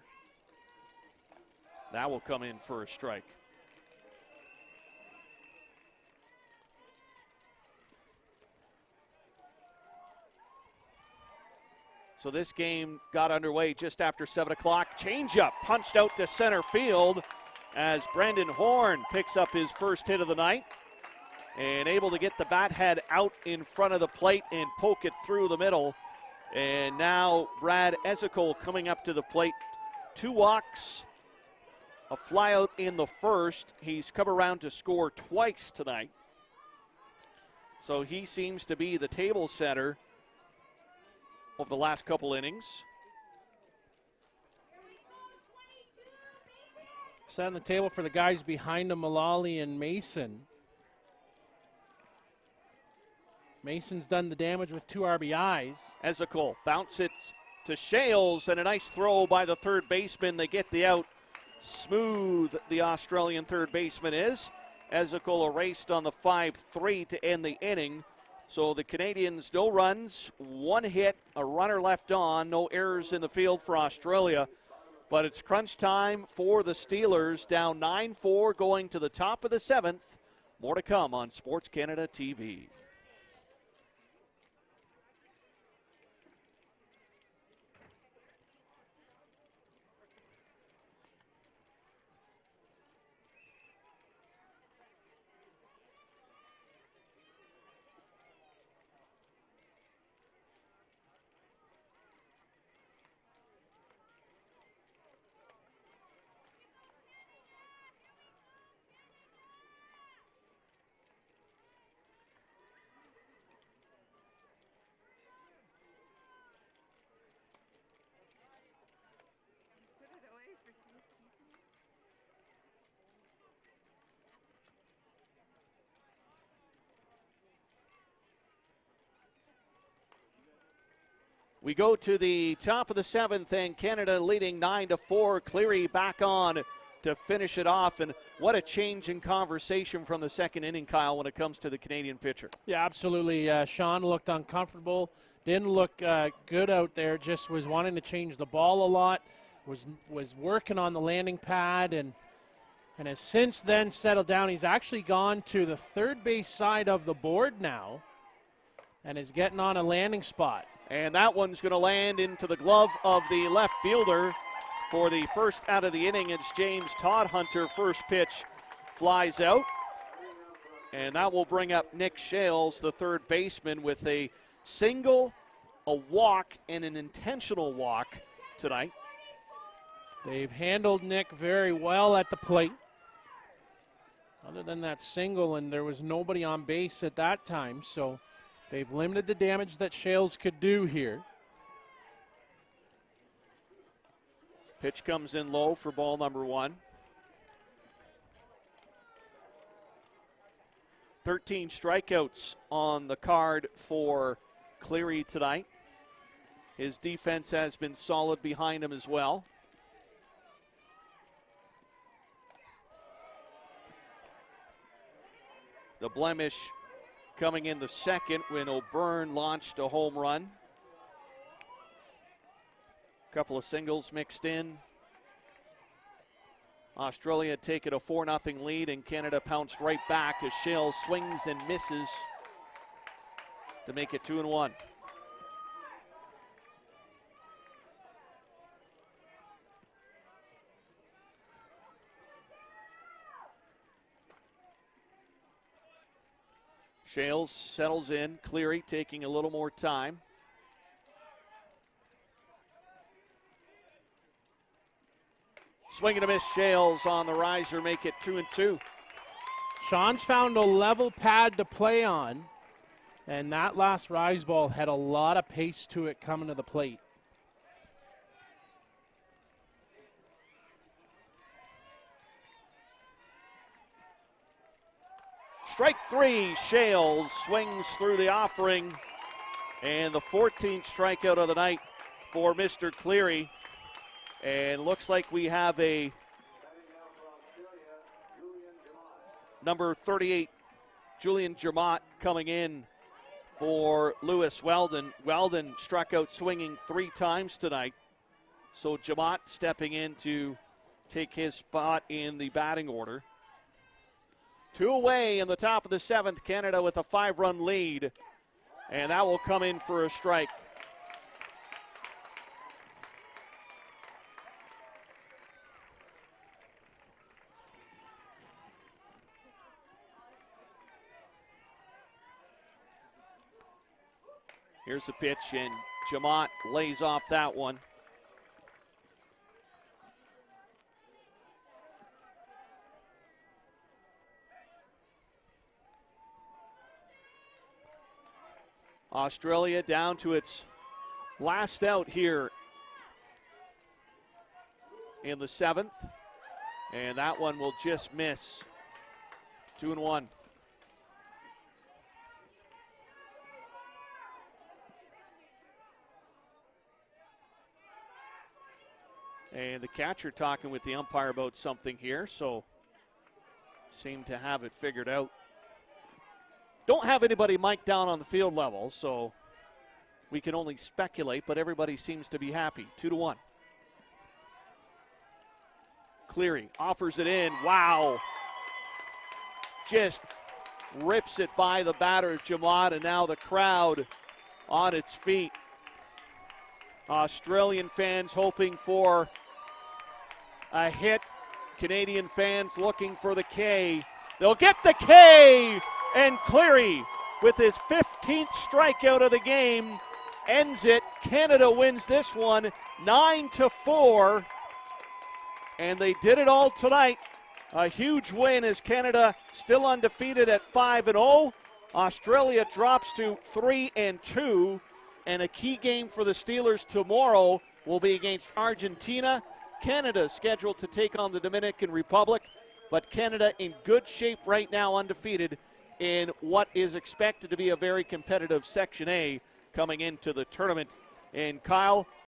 Speaker 1: That will come in for a strike. So this game got underway just after 7 o'clock. Changeup punched out to center field as Brandon Horn picks up his first hit of the night and able to get the bat head out in front of the plate and poke it through the middle. And now Brad Ezekol coming up to the plate. 2 walks, a flyout in the first. He's come around to score twice tonight. So he seems to be the table setter of the last couple innings.
Speaker 2: Setting the table for the guys behind him, Mullally and Mason. Mason's done the damage with 2 RBIs.
Speaker 1: Ezekol bounce it to Shales, and a nice throw by the third baseman. They get the out. Smooth, the Australian third baseman is. Ezekol erased on the 5-3 to end the inning. So the Canadians, no runs, 1 hit, a runner left on, no errors in the field for Australia. But it's crunch time for the Steelers, down 9-4 going to the top of the 7th. More to come on Sports Canada TV. We go to the top of the 7th, and Canada leading 9-4. Cleary back on to finish it off. And what a change in conversation from the second inning, Kyle, when it comes to the Canadian pitcher.
Speaker 2: Yeah, absolutely. Sean looked uncomfortable. Didn't look good out there. Just was wanting to change the ball a lot. Was working on the landing pad and has since then settled down. He's actually gone to the third base side of the board now and is getting on a landing spot.
Speaker 1: And that one's going to land into the glove of the left fielder for the first out of the inning. It's James Todhunter. First pitch flies out. And that will bring up Nick Shales, the third baseman, with a single, a walk, and an intentional walk tonight.
Speaker 2: They've handled Nick very well at the plate. Other than that single, and there was nobody on base at that time, so they've limited the damage that Shales could do here.
Speaker 1: Pitch comes in low for ball number 1. 13 strikeouts on the card for Cleary tonight. His defense has been solid behind him as well. The blemish coming in the second when O'Byrne launched a home run. Couple of singles mixed in. Australia taking a 4-0 lead, and Canada pounced right back as Shales swings and misses to make it 2-1. Shales settles in. Cleary taking a little more time. Swing and a miss. Shales on the riser, make it 2-2.
Speaker 2: Sean's found a level pad to play on, and that last rise ball had a lot of pace to it coming to the plate.
Speaker 1: Strike three, Shales swings through the offering, and the 14th strikeout of the night for Mr. Cleary. And looks like we have a number 38, Julian Jamot, coming in for Lewis Weldon. Weldon struck out swinging 3 times tonight. So Jamot stepping in to take his spot in the batting order. 2 away in the top of the 7th, Canada with a 5-run lead. And that will come in for a strike. Here's the pitch, and Jamot lays off that one. Australia down to its last out here in the 7th, and that one will just miss. 2-1. And the catcher talking with the umpire about something here, so seem to have it figured out. Don't have anybody mic'd down on the field level, so we can only speculate, but everybody seems to be happy. 2-1. Cleary offers it in. Wow. Just rips it by the batter, Jamot, and now the crowd on its feet. Australian fans hoping for a hit. Canadian fans looking for the K. They'll get the K, and Cleary, with his 15th strikeout of the game, ends it. Canada wins this one 9-4, and they did it all tonight. A huge win as Canada still undefeated at 5-0. Australia drops to 3-2, and a key game for the Steelers tomorrow will be against Argentina. Canada scheduled to take on the Dominican Republic, but Canada in good shape right now, undefeated in what is expected to be a very competitive Section A coming into the tournament. And Kyle,